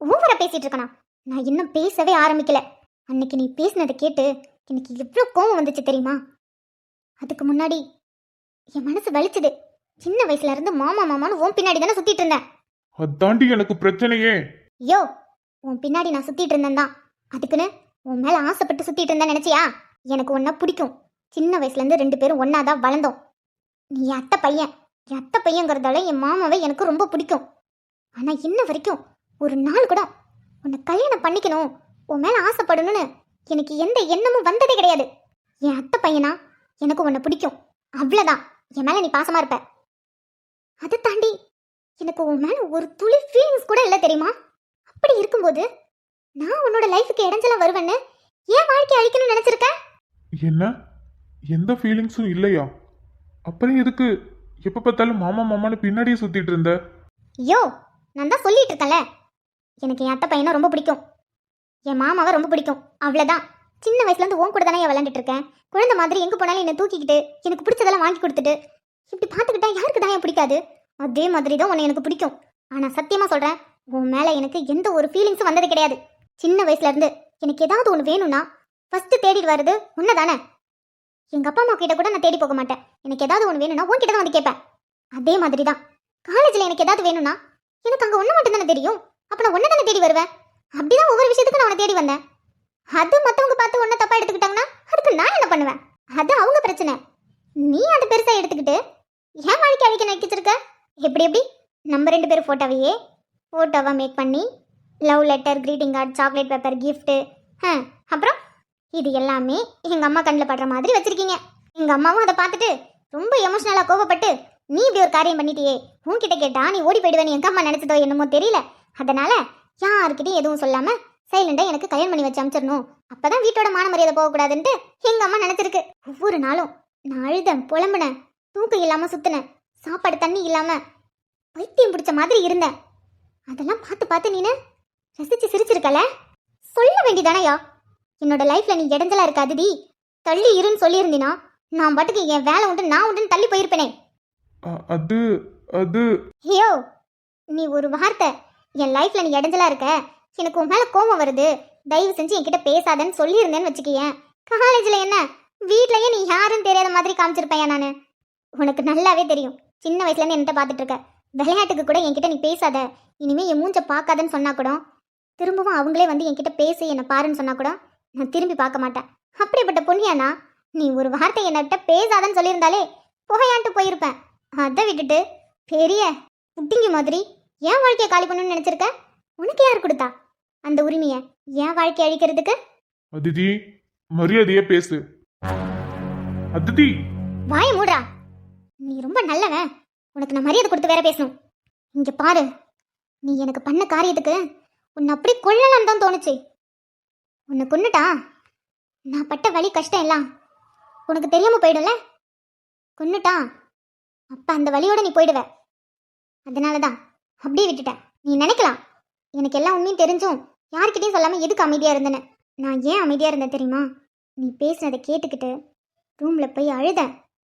ஓவரா பேசிட்டு இருக்கனா? நான் இன்னும் பேசவே ஆரம்பிக்கல. அன்னைக்கு நீ பேசினதை கேட்டு எனக்கு எவ்வளவு கோவம் வந்துச்சு தெரியுமா? அதுக்கு முன்னாடி என் மனசு வலிச்சுது. சின்ன வயசுல இருந்து மாமா மாமான்னு உன் பின்னாடி தானே சுத்திட்டு இருந்தேன். அதாண்டி எனக்கு பிரச்சனையே. யோ, உன் பின்னாடி நான் சுத்திட்டு இருந்தேன் தான். அதுக்குன்னு உன் மேல ஆசைப்பட்டு சுத்திட்டு இருந்தேன் நினைச்சியா? எனக்கு உன்னை பிடிக்கும். சின்ன வயசுல இருந்து 2 பேரும் ஒன்னாதான் வளர்ந்தோம். நீ என் அத்தை பையன். என் அத்தை பையங்கிறதால என் மாமாவை எனக்கு ரொம்ப பிடிக்கும். ஆனா இன்ன வரைக்கும் ஒரு நாள் கூட உன்னை கல்யாணம் பண்ணிக்கணும், உன் மேல ஆசைப்படணும்னு எனக்கு எந்த எண்ணமும் வந்ததே கிடையாது. என் அத்தை பையனா எனக்கு உன்னை பிடிக்கும், அவ்வளவுதான். என் மேல நீ பாசமா இருப்ப. அதை தாண்டி எனக்கு உன் மேல ஒரு துளி ஃபீலிங்ஸ் கூட இல்லை தெரியுமா? அப்படி இருக்கும்போது நான் உன்னோட லைஃபுக்கு இடைஞ்சலா வருவேன்னு ஏன் வாழ்க்கை அழிக்கணும்னு நினைச்சிருக்க? என்ன, எந்த ஃபீலிங்ஸும் இல்லையா? அப்புறம் எதுக்கு எப்ப பார்த்தாலும் மாமா மாமான்னு பின்னாடியே சுத்திட்டு இருந்த? யோ, நான் தான் சொல்லிட்டு இருக்கேன்ல, எனக்கு என் அத்தை பையனை ரொம்ப பிடிக்கும், என் மாமாவை ரொம்ப பிடிக்கும், அவ்வளோதான். சின்ன வயசுலேருந்து உன் கூட தானே விளையாண்டுட்டு இருக்கேன். குழந்தை மாதிரி எங்கே போனாலும் என்னை தூக்கிக்கிட்டு எனக்கு பிடிச்சதெல்லாம் வாங்கி கொடுத்துட்டு இப்படி பார்த்துக்கிட்டா யாருக்கு தான் பிடிக்காது? அதே மாதிரி தான் உன்னை எனக்கு பிடிக்கும். ஆனால் சத்தியமாக சொல்கிறேன், உன் மேலே எனக்கு எந்த ஒரு ஃபீலிங்ஸும் வந்தது கிடையாது. சின்ன வயசுலேருந்து எனக்கு ஏதாவது ஒன்று வேணும்னா ஃபஸ்ட்டு தேடிட்டு வருது உன்னை தானே. எங்கள் அப்பா அம்மா கிட்ட கூட நான் தேடி போக மாட்டேன். எனக்கு ஏதாவது ஒன்று வேணும்னா உன்கிட்ட தான் வந்து கேட்பேன். அதே மாதிரி தான் காலேஜில் எனக்கு ஏதாவது வேணும்னா எனக்கு அங்கே ஒன்று மட்டும் தானே தெரியும். அப்போ நான் ஒன்று தானே தேடி வருவேன். அப்படிதான் ஒவ்வொரு விஷயத்துக்கு நான் உன்னை தேடி வந்தேன். அது மற்றவங்க பார்த்து ஒன்றை தப்பாக எடுத்துக்கிட்டாங்கன்னா அதுக்கு நான் என்ன பண்ணுவேன்? அது அவங்க பிரச்சனை. நீ அதை பெருசாக எடுத்துக்கிட்டு ஏன் வாழ்க்கை அழிக்க நினைச்சிருக்க? எப்படி நம்ம 2 பேரும் ஃபோட்டோவை மேக் பண்ணி love letter, greeting card, chocolate paper, gift, அப்புறம் இது எல்லாமே எங்கள் அம்மா கண்ணில் படுற மாதிரி வச்சுருக்கீங்க. எங்கள் அம்மாவும் அதை பார்த்துட்டு ரொம்ப எமோஷ்னலாக கோபப்பட்டு, நீ இப்படி ஒரு காரியம் பண்ணிட்டியே, உன்கிட்ட கேட்டா நீ ஓடி போயிடுவேன்னு எங்கள் அம்மா நினச்சதோ என்னமோ தெரியல. அதனால யாருக்கிட்டையும் எதுவும் சொல்லாமல் சைலண்டாக எனக்கு கல்யாணம் பண்ணி வச்சு அனுப்பிச்சிடணும், அப்போ தான் வீட்டோட மான மரியாதை போகக்கூடாதுன்ட்டு எங்கள் அம்மா நினச்சிருக்கு. ஒவ்வொரு நாளும் நான் அழுதேன், புலம்புனேன், தூக்கம் இல்லாமல் சுற்றினேன், சாப்பாடு தண்ணி இல்லாமல் பைத்தியம் பிடிச்ச மாதிரி இருந்தேன். அதெல்லாம் பார்த்து நீனு ரசிச்சு சிரிச்சிருக்கல. சொல்ல வேண்டியதானயா, என்னோட லைஃப்ல நீ இடைஞ்சலா இருக்காதுடி, தள்ளி இருன்னு சொல்லியிருந்தீனா நான் பாட்டுக்கு என் வேலை உண்டு நான் உண்டுன்னு தள்ளி போயிருப்பேனே. அது அது ஐயோ, நீ ஒரு வார்த்தை என் லைஃப்ல நீ இடைஞ்சலா இருக்க, எனக்கு உன் மேல கோபம் வருது, தயவு செஞ்சு என்கிட்ட பேசாதன்னு சொல்லியிருந்தேன்னு வச்சுக்கியேன். காலேஜில் என்ன வீட்லயே நீ யாருன்னு தெரியாத மாதிரி காமிச்சிருப்பேன். நான் உனக்கு நல்லாவே தெரியும், சின்ன வயசுலேருந்து என்கிட்ட பார்த்துட்டு இருக்க. விளையாட்டுக்கு கூட என்கிட்ட நீ பேசாத, இனிமே என் மூஞ்ச பார்க்காதன்னு சொன்னா கூட, திரும்பவும் அவங்களே வந்து என்கிட்ட பேசி என்னை பாருன்னு சொன்னா கூட நான் திரும்பி பார்க்க மாட்டேன். அப்படிப்பட்ட பொண்ணியானா நீ ஒரு வார்த்தை என்கிட்ட பேசாதன்னு சொல்லியிருந்தாலே புகையான்ட்டு போயிருப்பேன். அதை விட்டுட்டு பெரிய புட்டிங்க மாதிரி என் வாழ்க்கையை காலி பண்ணணும்னு நினைச்சிருக்க. உனக்கு யார் கொடுத்தா அந்த உரிமையை என் வாழ்க்கையை அழிக்கிறதுக்கு? அதிதி, மரியாதையே பேசு. அதிதி, வாய மூடுறா. நீ ரொம்ப நல்லவன், உனக்கு நான் மரியாதை கொடுத்து வேற பேசணும். இங்க பாரு, நீ எனக்கு பண்ண காரியத்துக்கு உன்னை அப்படி கொள்ளலாம் தான் தோணுச்சு. உன்னை கொன்னுட்டா நான் பட்ட வலி கஷ்டம் எல்லாம் உனக்கு தெரியாம போயிடும்ல. கொன்னுட்டா அப்ப அந்த வலியோட நீ போயிடுவ. அதனாலதான் அப்படியே விட்டுட்டேன். நீ நினைக்கலாம் எனக்கு எல்லா உண்மையும் தெரிஞ்சும் யார்கிட்டையும் சொல்லாம எதுக்கு அமைதியா இருந்தேன்னு. நான் ஏன் அமைதியா இருந்தேன் தெரியுமா? நீ பேசுனதை கேட்டுக்கிட்டு ரூம்ல போய் அழுத,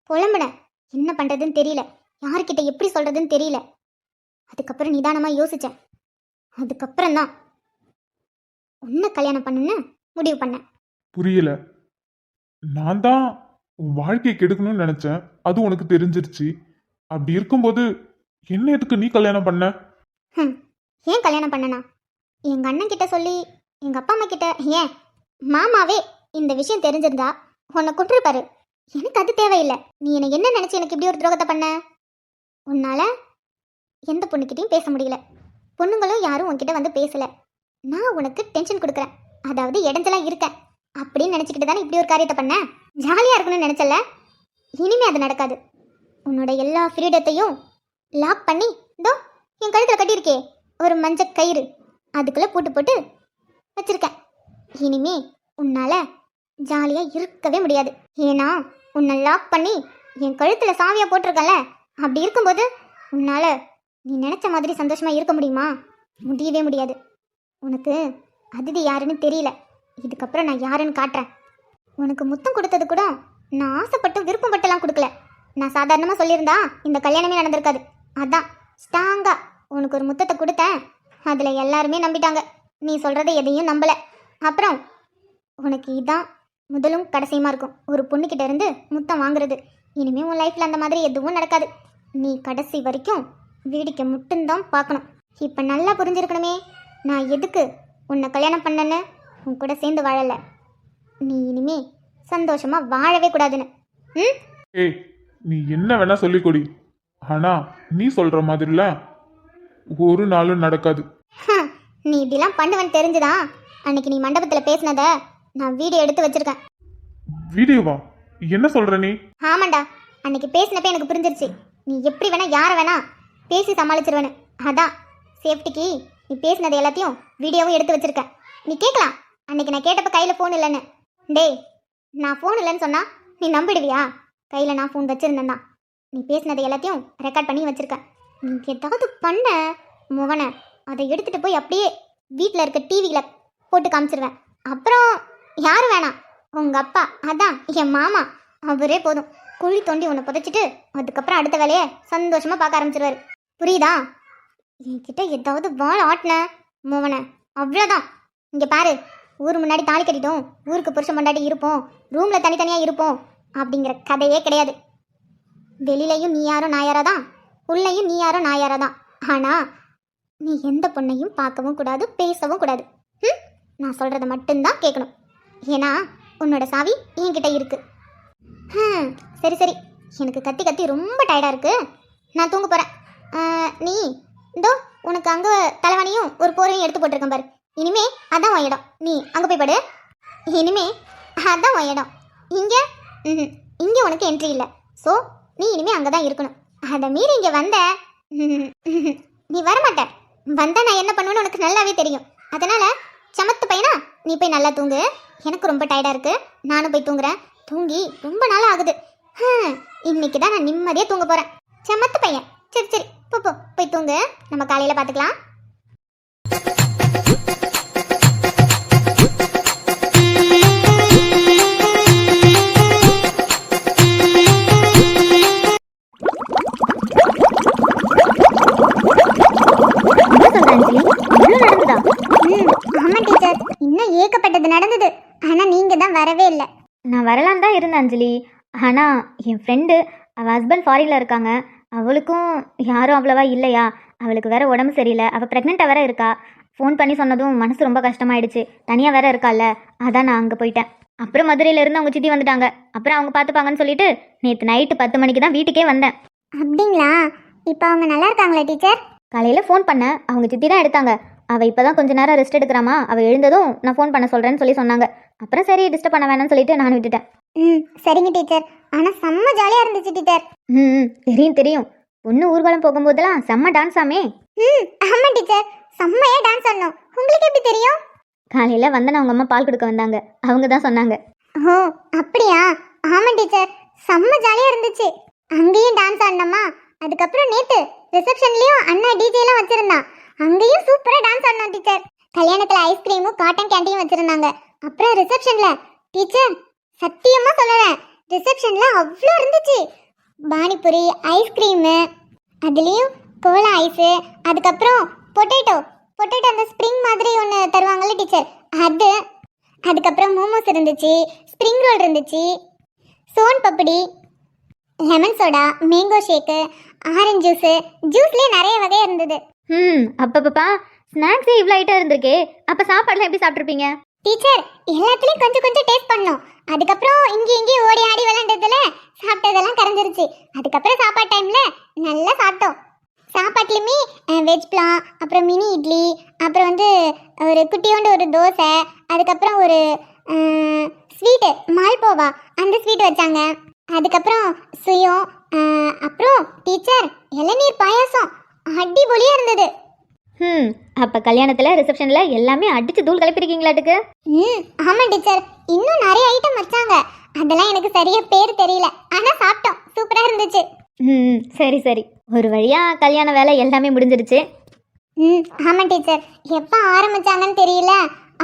புலம்புன, என்ன பண்றதுன்னு தெரியல, யார்கிட்ட எப்படி சொல்றதுன்னு தெரியல. அதுக்கப்புறம் நிதானமா யோசிச்சேன். அதுக்கப்புறம் தான் உன்னை கல்யாணம் பண்ணுன்னு முடிவு பண்ணேன். புரியல. நான் தான் உன் வாழ்க்கையை கெடுக்கணும்னு நினைச்சேன், அது உனக்கு தெரிஞ்சிருச்சு. அப்படி இருக்கும்போது என்ன எதுக்கு நீ கல்யாணம் பண்ண? ஏன் கல்யாணம் பண்ணனா? எங்க அண்ணன் கிட்ட சொல்லி, எங்க அப்பா அம்மா கிட்ட, ஏன் மாமாவே இந்த விஷயம் தெரிஞ்சிருந்தா உன்னை கொண்டிருப்பாரு. எனக்கு அது தேவையில்லை. நீ என்னை என்ன நினைச்சு எனக்கு இப்படி ஒரு துரோகத்தை பண்ண? உன்னால எந்த பொண்ணுக்கிட்டையும் பேச முடியல, பொண்ணுங்களும் யாரும் உன்கிட்ட வந்து பேசல. நான் உனக்கு டென்ஷன் கொடுக்குறேன், அதாவது இடைஞ்சலா இருக்கேன் அப்படின்னு நினச்சிக்கிட்டு தானே இப்படி ஒரு காரியத்தை பண்ண. ஜாலியாக இருக்கணும்னு நினச்சல, இனிமே அது நடக்காது. உன்னோட எல்லா ஃப்ரீடத்தையும் லாக் பண்ணி இதோ என் கழுத்தில் கட்டியிருக்கே ஒரு மஞ்ச கயிறு, அதுக்குள்ளே போட்டு வச்சிருக்கேன். இனிமே உன்னால ஜாலியாக இருக்கவே முடியாது. ஏன்னா உன்னை லாக் பண்ணி என் கழுத்தில் சாவியாக போட்டிருக்கல. அப்படி இருக்கும்போது உன்னால நீ நினச்ச மாதிரி சந்தோஷமாக இருக்க முடியுமா? முடியவே முடியாது. உனக்கு அதிதி யாருன்னு தெரியல, இதுக்கப்புறம் நான் யாருன்னு காட்டுறேன். உனக்கு முத்தம் கொடுத்தது கூட நான் ஆசைப்பட்டு விருப்பப்பட்டுலாம் கொடுக்கல. நான் சாதாரணமாக சொல்லியிருந்தா இந்த கல்யாணமே நடந்திருக்காது. அதான் ஸ்ட்ராங்கா உனக்கு ஒரு முத்தத்தை கொடுத்தேன், அதில் எல்லாருமே நம்பிட்டாங்க. நீ சொல்கிறத எதையும் நம்பலை. அப்புறம் உனக்கு இதான் முதலும் கடைசியுமா இருக்கும், ஒரு பொண்ணுக்கிட்ட இருந்து முத்தம் வாங்குறது. இனிமேல் உன் லைஃப்பில் அந்த மாதிரி எதுவும் நடக்காது. நீ கடைசி வரைக்கும் வேடிக்கை மட்டும்தான் பார்க்கணும். இப்போ நல்லா புரிஞ்சிருக்கணுமே நான் எதுக்கு உன்னை கல்யாணம் பண்ணேன்னு. உன் கூட சேர்ந்து வாழலை, நீ இனிமே சந்தோஷமா வாழவே கூடாதுன்னு. ம் ஏய், நீ என்ன வேணா சொல்லிக் கொடி, ஆனா நீ சொல்ற மாதிரிலாம் ஒரு நாளும் நடக்காது. நீ இப்படிலாம் பண்ணுவேன்னு தெரிஞ்சுதான் அன்னைக்கு நீ மண்டபத்தில் பேசினத நான் வீடியோ எடுத்து வச்சிருக்கேன். வீடியோவா? என்ன சொல்ற நீ? ஆமாண்டா, அன்னைக்கு பேசினப்ப எனக்கு புரிஞ்சிருச்சு நீ எப்படி வேணா யாரை வேணா பேசி சமாளிச்சிருவேன்னு. அதான் சேஃப்டிக்கு நீ பேசினது எல்லாத்தையும் வீடியோவும் எடுத்து வச்சிருக்க. நீ கேட்கலாம், அன்னைக்கு நான் கேட்டப்ப கையில் ஃபோன் இல்லைன்னு. டேய், நான் ஃபோன் இல்லைன்னு சொன்னா நீ நம்பிடுவியா? கையில் நான் ஃபோன் வச்சிருந்தேன்னா நீ பேசினது எல்லாத்தையும் ரெக்கார்ட் பண்ணி வச்சிருக்க. நீ ஏதாவது பண்ண மோகனை அதை எடுத்துட்டு போய் அப்படியே வீட்டில் இருக்க டிவியில் போட்டு காமிச்சிருவேன். அப்புறம் யாரும் வேணாம், உங்க அப்பா, அதான் என் மாமா, அவரே போதும். குழி தோண்டி உன்னை புதைச்சிட்டு அதுக்கப்புறம் அடுத்த வேலையை சந்தோஷமா பார்க்க ஆரம்பிச்சிருவாரு. புரியுதா? என்கிட்ட ஏதாவது வாழை ஆட்டின மோகனை அவ்வளோதான். இங்கே பாரு, ஊர் முன்னாடி தாலி கட்டிட்டோம், ஊருக்கு புருஷன் பொண்டாட்டி இருப்போம், ரூமில் தனித்தனியாக இருப்போம் அப்படிங்கிற கதையே கிடையாது. வெளியிலையும் நீ யாரோ நான் யாரோ தான், உள்ளேயும் நீ யாரோ நான் யாரோ தான். ஆனால் நீ எந்த பொண்ணையும் பார்க்கவும் கூடாது, பேசவும் கூடாது. நான் சொல்கிறத மட்டும்தான் கேட்கணும். ஏன்னா உன்னோட சாவி என்கிட்ட இருக்கு. சரி சரி, எனக்கு கத்தி கத்தி ரொம்ப டயர்டாக இருக்கு, நான் தூங்க போகிறேன். நீ இதோ உனக்கு அங்கே தலைவாணியும் ஒரு போரையும் எடுத்து போட்டிருக்கேன் பாரு. இனிமே அதான் உன் இடம், நீ அங்கே போய் படு. இனிமே அதான் உன் இடம். இங்கே இங்கே உனக்கு என்ட்ரி இல்லை. ஸோ நீ இனிமே அங்கே தான் இருக்கணும். அதை மீறி இங்கே வந்த நீ வரமாட்ட. வந்தால் நான் என்ன பண்ணுவேன்னு உனக்கு நல்லாவே தெரியும். அதனால் சமத்து பையனா நீ போய் நல்லா தூங்கு. எனக்கு ரொம்ப டயர்டாக இருக்குது, நானும் போய் தூங்குறேன். தூங்கி ரொம்ப நாள் ஆகுது. இன்னைக்கு தான் நான் நிம்மதியாக தூங்க போகிறேன். சமத்து பையன், சரி சரி போ போ, போய் தூங்கு, நம்ம காலையில் பார்த்துக்கலாம். இன்னும் ஏகப்பட்டது நடந்தது, ஆனா நீங்க தான் வரவே இல்லை. நான் வரலான் தான் இருந்தேன் அஞ்சலி. ஆனா என் ஃப்ரெண்டு, அவள் ஹஸ்பண்ட் ஃபாரின்ல இருக்காங்க, அவளுக்கும் யாரும் அவ்வளவா இல்லையா, அவளுக்கு வேற உடம்பு சரியில்லை, அவள் ப்ரெக்னெண்ட்டாக வேற இருக்கா. ஃபோன் பண்ணி சொன்னதும் மனசு ரொம்ப கஷ்டமாயிடுச்சு, தனியாக வேற இருக்கால, அதான் நான் அங்கே போயிட்டேன். அப்புறம் மதுரையிலேருந்து அவங்க சித்தி வந்துட்டாங்க, அப்புறம் அவங்க பார்த்துப்பாங்கன்னு சொல்லிட்டு நேற்று நைட்டு 10 மணிக்கு தான் வீட்டுக்கே வந்தேன். அப்படிங்களா? இப்போ அவங்க நல்லா இருக்காங்களா டீச்சர்? காலையில் ஃபோன் பண்ணேன், அவங்க சித்தி தான் எடுத்தாங்க. அவள் இப்போ தான் கொஞ்சம் நேரம் ரெஸ்ட் எடுக்கிறாமா, அவள் எழுந்ததும் நான் ஃபோன் பண்ண சொல்கிறேன்னு சொல்லி சொன்னாங்க. அப்புறம் சரி டிஸ்டர்ப் பண்ண வேணாம்னு சொல்லிட்டு நான் விட்டுட்டேன். சரிங்க டீச்சர், ஆனால் செம்ம ஜாலியாக இருந்துச்சு டீச்சர். தெரியும் தெரியும், பொண்ணு ஊர்வலம் போகும்போதெல்லாம் செம்ம டான்ஸ் ஆமே. ஆமாம் டீச்சர், செம்மையாக டான்ஸ் ஆடணும். உங்களுக்கு எப்படி தெரியும்? காலையில் வந்தேன், அவங்க அம்மா பால் கொடுக்க வந்தாங்க, அவங்க தான் சொன்னாங்க. ஓ அப்படியா? ஆமாம் டீச்சர், செம்ம ஜாலியாக இருந்துச்சு. அங்கேயும் டான்ஸ் ஆடினோமா, அதுக்கப்புறம் நேற்று ரிசப்ஷன்லேயும் அண்ணா டிஜேலாம் வச்சுருந்தான், அங்கேயும் சூப்பராக டான்ஸ் ஆடணும் டீச்சர். கல்யாணத்தில் ஐஸ்கிரீமும் காட்டன் கேண்டியும் வச்சுருந்தாங்க. அப்புறம் ரிசப்ஷனில் டீச்சர் சத்தியமாக சொல்லுறேன், ரிசப்ஷனில் அவ்வளோ இருந்துச்சு. பானிபூரி, ஐஸ்கிரீமு, அதுலேயும் கோலா ஐஸு, அதுக்கப்புறம் பொட்டேட்டோ அந்த ஸ்ப்ரிங் மாதிரி ஒன்று தருவாங்கல்ல டீச்சர், அது, அதுக்கப்புறம் மோமோஸ் இருந்துச்சு, ஸ்ப்ரிங் ரோல் இருந்துச்சு, soan papdi, lemon soda, mango shake, orange ஜூஸ்லேயே நிறைய வகை இருந்தது. அப்பப்பா, ஸ்நாக்ஸே இவ்வளோ ஐட்டம் இருந்திருக்கே, அப்போ சாப்பாடுலாம் எப்படி சாப்பிட்ருப்பீங்க? டீச்சர் எல்லாத்துலேயும் கொஞ்சம் கொஞ்சம் டேஸ்ட் பண்ணோம். அதுக்கப்புறம் இங்கேயும் ஓடி ஆடி விளாண்டதுல சாப்பிட்டதெல்லாம் கரைஞ்சிருச்சு. அதுக்கப்புறம் சாப்பாடு டைமில் நல்லா சாப்பிட்டோம். சாப்பாட்லேயுமே வெஜ் பிளான், அப்புறம் மினி இட்லி, அப்புறம் வந்து ஒரு குட்டியோண்டு ஒரு தோசை, அதுக்கப்புறம் ஒரு ஸ்வீட்டு மால்போவா, அந்த ஸ்வீட் வச்சாங்க. அதுக்கப்புறம் சுயம், அப்புறம் டீச்சர் இளநீர் பாயாசம் அடிபொலியாக இருந்தது. அப்போ கல்யாணத்தில் ரிசப்ஷனில் எல்லாமே அடித்து தூள் கிளப்பிருக்கீங்களாட்டுக்கு? ஆமாம் டீச்சர், இன்னும் நிறைய ஐட்டம் வச்சாங்க, அதெல்லாம் எனக்கு சரியாக பேர் தெரியல, ஆனால் சாப்பிட்டோம், சூப்பராக இருந்துச்சு. சரி சரி, ஒரு வழியாக கல்யாண வேலை எல்லாமே முடிஞ்சிருச்சு. ஆமாம் டீச்சர், எப்போ ஆரம்பிச்சாங்கன்னு தெரியல,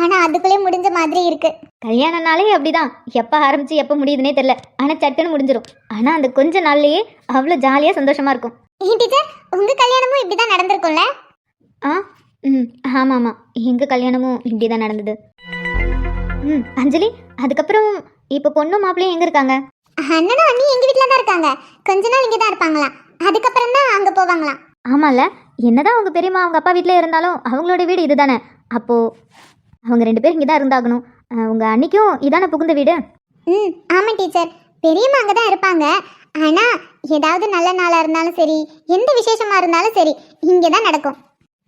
ஆனால் அதுக்குள்ளே முடிஞ்ச மாதிரி இருக்கு. கல்யாணனாலே அப்படிதான், எப்போ ஆரம்பிச்சு எப்போ முடியுதுன்னே தெரியல, ஆனால் சட்டுன்னு முடிஞ்சிடும். ஆனால் அந்த கொஞ்ச நாள்லயே அவ்வளோ ஜாலியாக சந்தோஷமா இருக்கும். டீச்சர் உங்கள் கல்யாணமும் இப்படி தான் நடந்திருக்கும்ல? ஆமாம் ஆமாம், எங்கள் கல்யாணமும் இப்படி தான் நடந்தது. அஞ்சலி, அதுக்கப்புறம் இப்போ பொண்ணும் மாப்பிள்ளையும் எங்கே இருக்காங்க? அண்ணனும் அண்ணி எங்கள் வீட்டில் தான் இருக்காங்க, கொஞ்ச நாள் இங்கே தான் இருப்பாங்களா. அதுக்கப்புறம் தான் அங்க போவாங்களாம். ஆமால, என்னதான் அவங்க பெரியம்மா அவங்க அப்பா வீட்டிலே இருந்தாலும் அவங்களோட வீடு இதுதானே. அப்போ அவங்க 2 பேரும் இங்கே தான் இருந்தாகணும். உங்க அன்னைக்கும் இதானே புகுந்த வீடு? ஆமாம் டீச்சர், பெரியம்மா அங்கே தான் இருப்பாங்க. ஆனால் ஏதாவது நல்ல நாளாக இருந்தாலும் சரி, எந்த விசேஷமாக இருந்தாலும் சரி, இங்கே தான் நடக்கும்.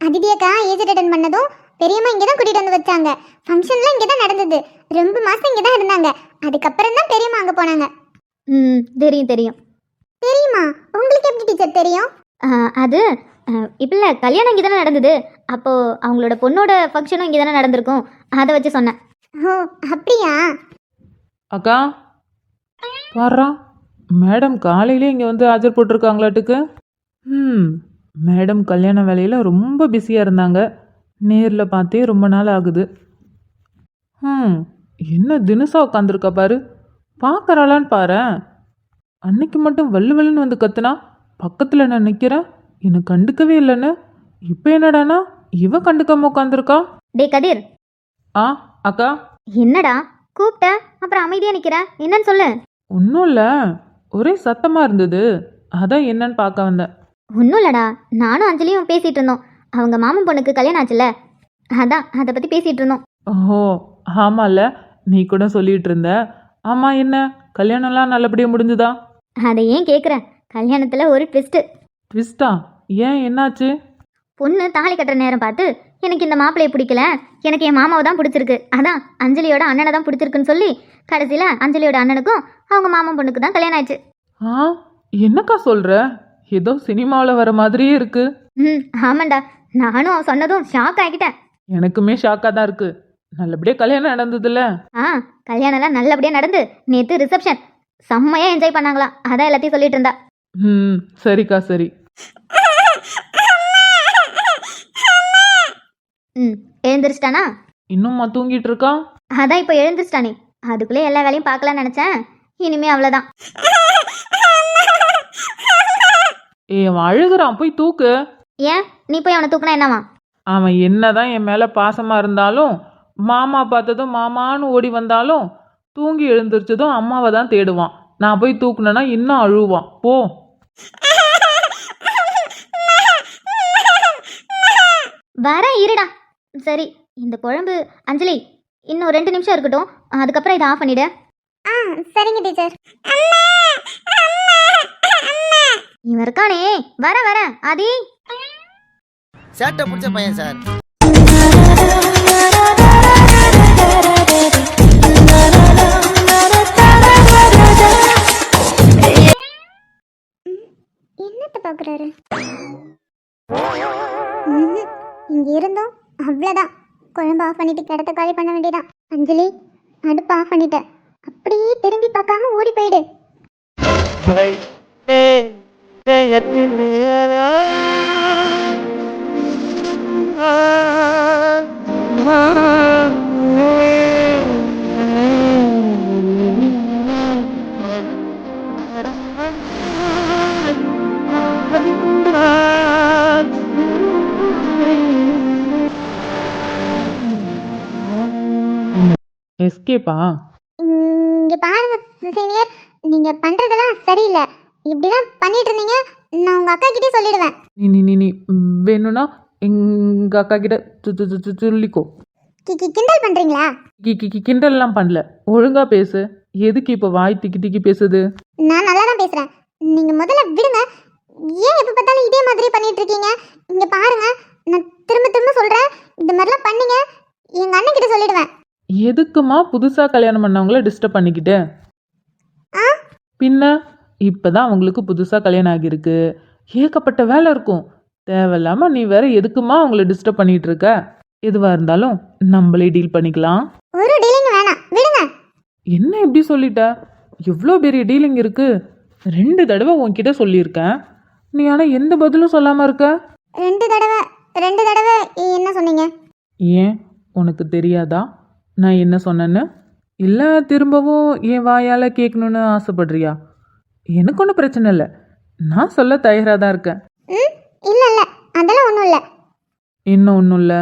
அதிதியக்கா ஏஜ் அட்டன் பண்ணதும் பெரியம்மா இங்கே தான் கூட்டிகிட்டு வந்து வச்சாங்க. ஃபங்க்ஷன்லாம் இங்கே தான் நடந்தது. 2 மாதம் இங்கே தான் இருந்தாங்க. அதுக்கப்புறம் தான் பெரியம்மா அங்கே போனாங்க. தெரியும் தெரியும். தெரியுமா? உங்களுக்கு எப்படி டீச்சர் தெரியும்? அது இப்போ கல்யாணம் இங்கே தானே நடந்தது. அப்போது அவங்களோட பொண்ணோட ஃபங்க்ஷனும் இங்கே தானே நடந்திருக்கும். அதை வச்சு சொன்னேன். ஓ அப்படியா? அக்கா பாரா, மேடம் காலையிலே இங்கே வந்து ஆஜர் போட்டிருக்காங்களாட்டுக்கு. மேடம் கல்யாண வேலையில் ரொம்ப பிஸியாக இருந்தாங்க. நேரில் பார்த்தே ரொம்ப நாள் ஆகுது. என்ன தினசா உட்காந்துருக்கா பாரு. பார்க்குறாளான்னு பாரு. அன்னைக்கு மட்டும் வல்லு வல்லுன்னு வந்து கத்துனா, பக்கத்தில் நான் நிற்கிறேன், என்னை கண்டுக்கவே இல்லைன்னு. இப்போ என்னடானா இவ கண்டுக்காம உட்காந்துருக்கா. டே கதிர். அக்கா. என்னடா கூப்பிட்ட அப்புறம் அமைதியாக நிற்கிற? என்னன்னு சொல்லு. ஒன்றும் இல்லை, ஒரே சத்தமாக இருந்தது, அதான் என்னன்னு பார்க்க வந்தேன். ஒன்றும் இல்லடா, நானும் அஞ்சலியும் பேசிகிட்டு இருந்தோம். அவங்க மாமன் பொண்ணுக்கு கல்யாணம் ஆச்சுல்ல, அதான் அதை பற்றி பேசிகிட்டு இருந்தோம். ஓஹோ ஆமாம்ல, நீ கூட சொல்லிகிட்டு இருந்த. ஆமாம், என்ன கல்யாணம்லாம் நல்லபடியாக முடிஞ்சுதா? அதை ஏன் கேட்குற? கல்யாணத்தில் ஒரு ட்விஸ்டா? ஏன் என்னாச்சு? பொண்ணு தாலி கட்டுற நேரம் பார்த்து எனக்கு இந்த மாப்பிள்ளையை பிடிக்கல, எனக்கு என் மாமாவை தான் பிடிச்சிருக்கு, அதான் அஞ்சலியோட அண்ணனை தான் பிடிச்சிருக்குன்னு சொல்லி கடைசியில் அஞ்சலியோட அண்ணனுக்கும் அவங்க மாமன் பொண்ணுக்கு தான் கல்யாணம் ஆச்சு. என்னக்கா சொல்கிற? ஏதோ சினிமாவில் வர மாதிரியே இருக்கு. ஆமாண்டா, நானும் சொன்னதும் ஷாக் ஆகிட்டேன். எனக்குமே ஷாக்காக தான் இருக்கு. நல்லபடியாக கல்யாணம் நடந்ததுல்ல? கல்யாணம்லாம் நல்லபடியாக நடந்து நேற்று ரிசப்ஷன் செம்மையாக என்ஜாய் பண்ணாங்களா, அதான் எல்லாத்தையும் சொல்லிட்டு இருந்தா. சரிக்கா சரி. எழுந்திரிச்சிட்டானா? இன்னும்மா தூங்கிட்டு இருக்கா? அதான் இப்போ எழுந்திரிச்சிட்டானே, அதுக்குள்ளே எல்லா வேலையும் பார்க்கலான்னு நினச்சேன். இனிமே அவ்வளோதான். அவன் அழுகுறான், போய் தூக்கு. ஏன் நீ போய் அவனை தூக்குனா என்னவா? அவன் என்னதான் என் மேலே பாசமாக இருந்தாலும், மாமா பார்த்ததும் மாமான்னு ஓடி வந்தாலும், தூங்கி எழுந்திரிச்சதும் அம்மாவை தான் தேடுவான். நான் போய் தூக்குனேன்னா இன்னும் அழுவான். போ. வர இருடா. சரி, இந்த குழம்பு அஞ்சலி இன்னும் 2 நிமிஷம் இருக்கட்டும், அதுக்கப்புறம் இதை ஆஃப் பண்ணிடு. சரிங்க டீச்சர். இவன் இருக்கானே, வர வர ஆதி. சேட்டை பிடிச்ச பையன் சார். என்னத்தை பார்க்குறாரு? இங்கே இருந்தோம் அவ்வளோதான். குழம்பு ஆஃப் பண்ணிட்டு கிடத்த காலி பண்ண வேண்டியதான். அஞ்சலி, அடுப்பு ஆஃப் பண்ணிட்டேன், அப்படியே திரும்பி பார்க்காம ஓடி போயிடு. எஸ்கேப்பா? இங்கே பாருங்க சீனியர், நீங்கள் பண்ணுறதெல்லாம் சரியில்லை. இப்படிதான் பண்ணிட்டு இருந்தீங்க, நான் உங்கள் அக்கா கிட்டே சொல்லிடுவேன். நீ வேணும்னா எங்கள் அக்கா கிட்ட சொல்லிக்கோ. கிண்டல் பண்ணுறீங்களா? கிண்டல்லாம் பண்ணல, ஒழுங்கா பேசு. எதுக்கு இப்போ வாய் திக்கி திக்கி பேசுது? நான் நல்லா தான் பேசுகிறேன், நீங்கள் முதல்ல விடுங்க. ஏன் எப்போ பார்த்தாலும் இதே மாதிரி பண்ணிட்டு இருக்கீங்க? இங்கே பாருங்க, நான் திரும்ப திரும்ப சொல்கிறேன், இந்த மாதிரிலாம் பண்ணீங்க எங்கள் அண்ணன் கிட்ட சொல்லிடுவேன். எதுக்குமா புதுசாக கல்யாணம் பண்ணவங்கள டிஸ்டர்ப் பண்ணிக்கிட்டு? பின்ன இப்போதான் அவங்களுக்கு புதுசாக கல்யாணம் ஆகியிருக்கு, ஏகப்பட்ட வேலை இருக்கும். தேவையில்லாமல் நீ வேற எதுக்குமா அவங்கள டிஸ்டர்ப் பண்ணிட்டு இருக்க? எதுவாக இருந்தாலும் நம்மளே டீல் பண்ணிக்கலாம். ஒரு டீலிங் வேணாம், விடுங்க. என்ன இப்படி சொல்லிட்ட? எவ்வளோ பெரிய டீலிங் இருக்கு. 2 தடவை உன்கிட்ட சொல்லியிருக்கேன், நீ ஆனால் எந்த பதிலும் சொல்லாமல் இருக்க. 2 தடவை என்ன சொன்னீங்க? ஏன் உனக்கு தெரியாதா நான் என்ன சொன்னேன்னு? இல்லை திரும்பவும் என் வாயால் கேட்கணுன்னு ஆசைப்படுறியா? எனக்கு ஒன்றும் பிரச்சனை இல்லை, நான் சொல்ல தயாராக தான் இருக்கேன். இல்லை இல்லை, அதெல்லாம் ஒன்றும் இல்லை. இன்னும் ஒன்றும் இல்லை.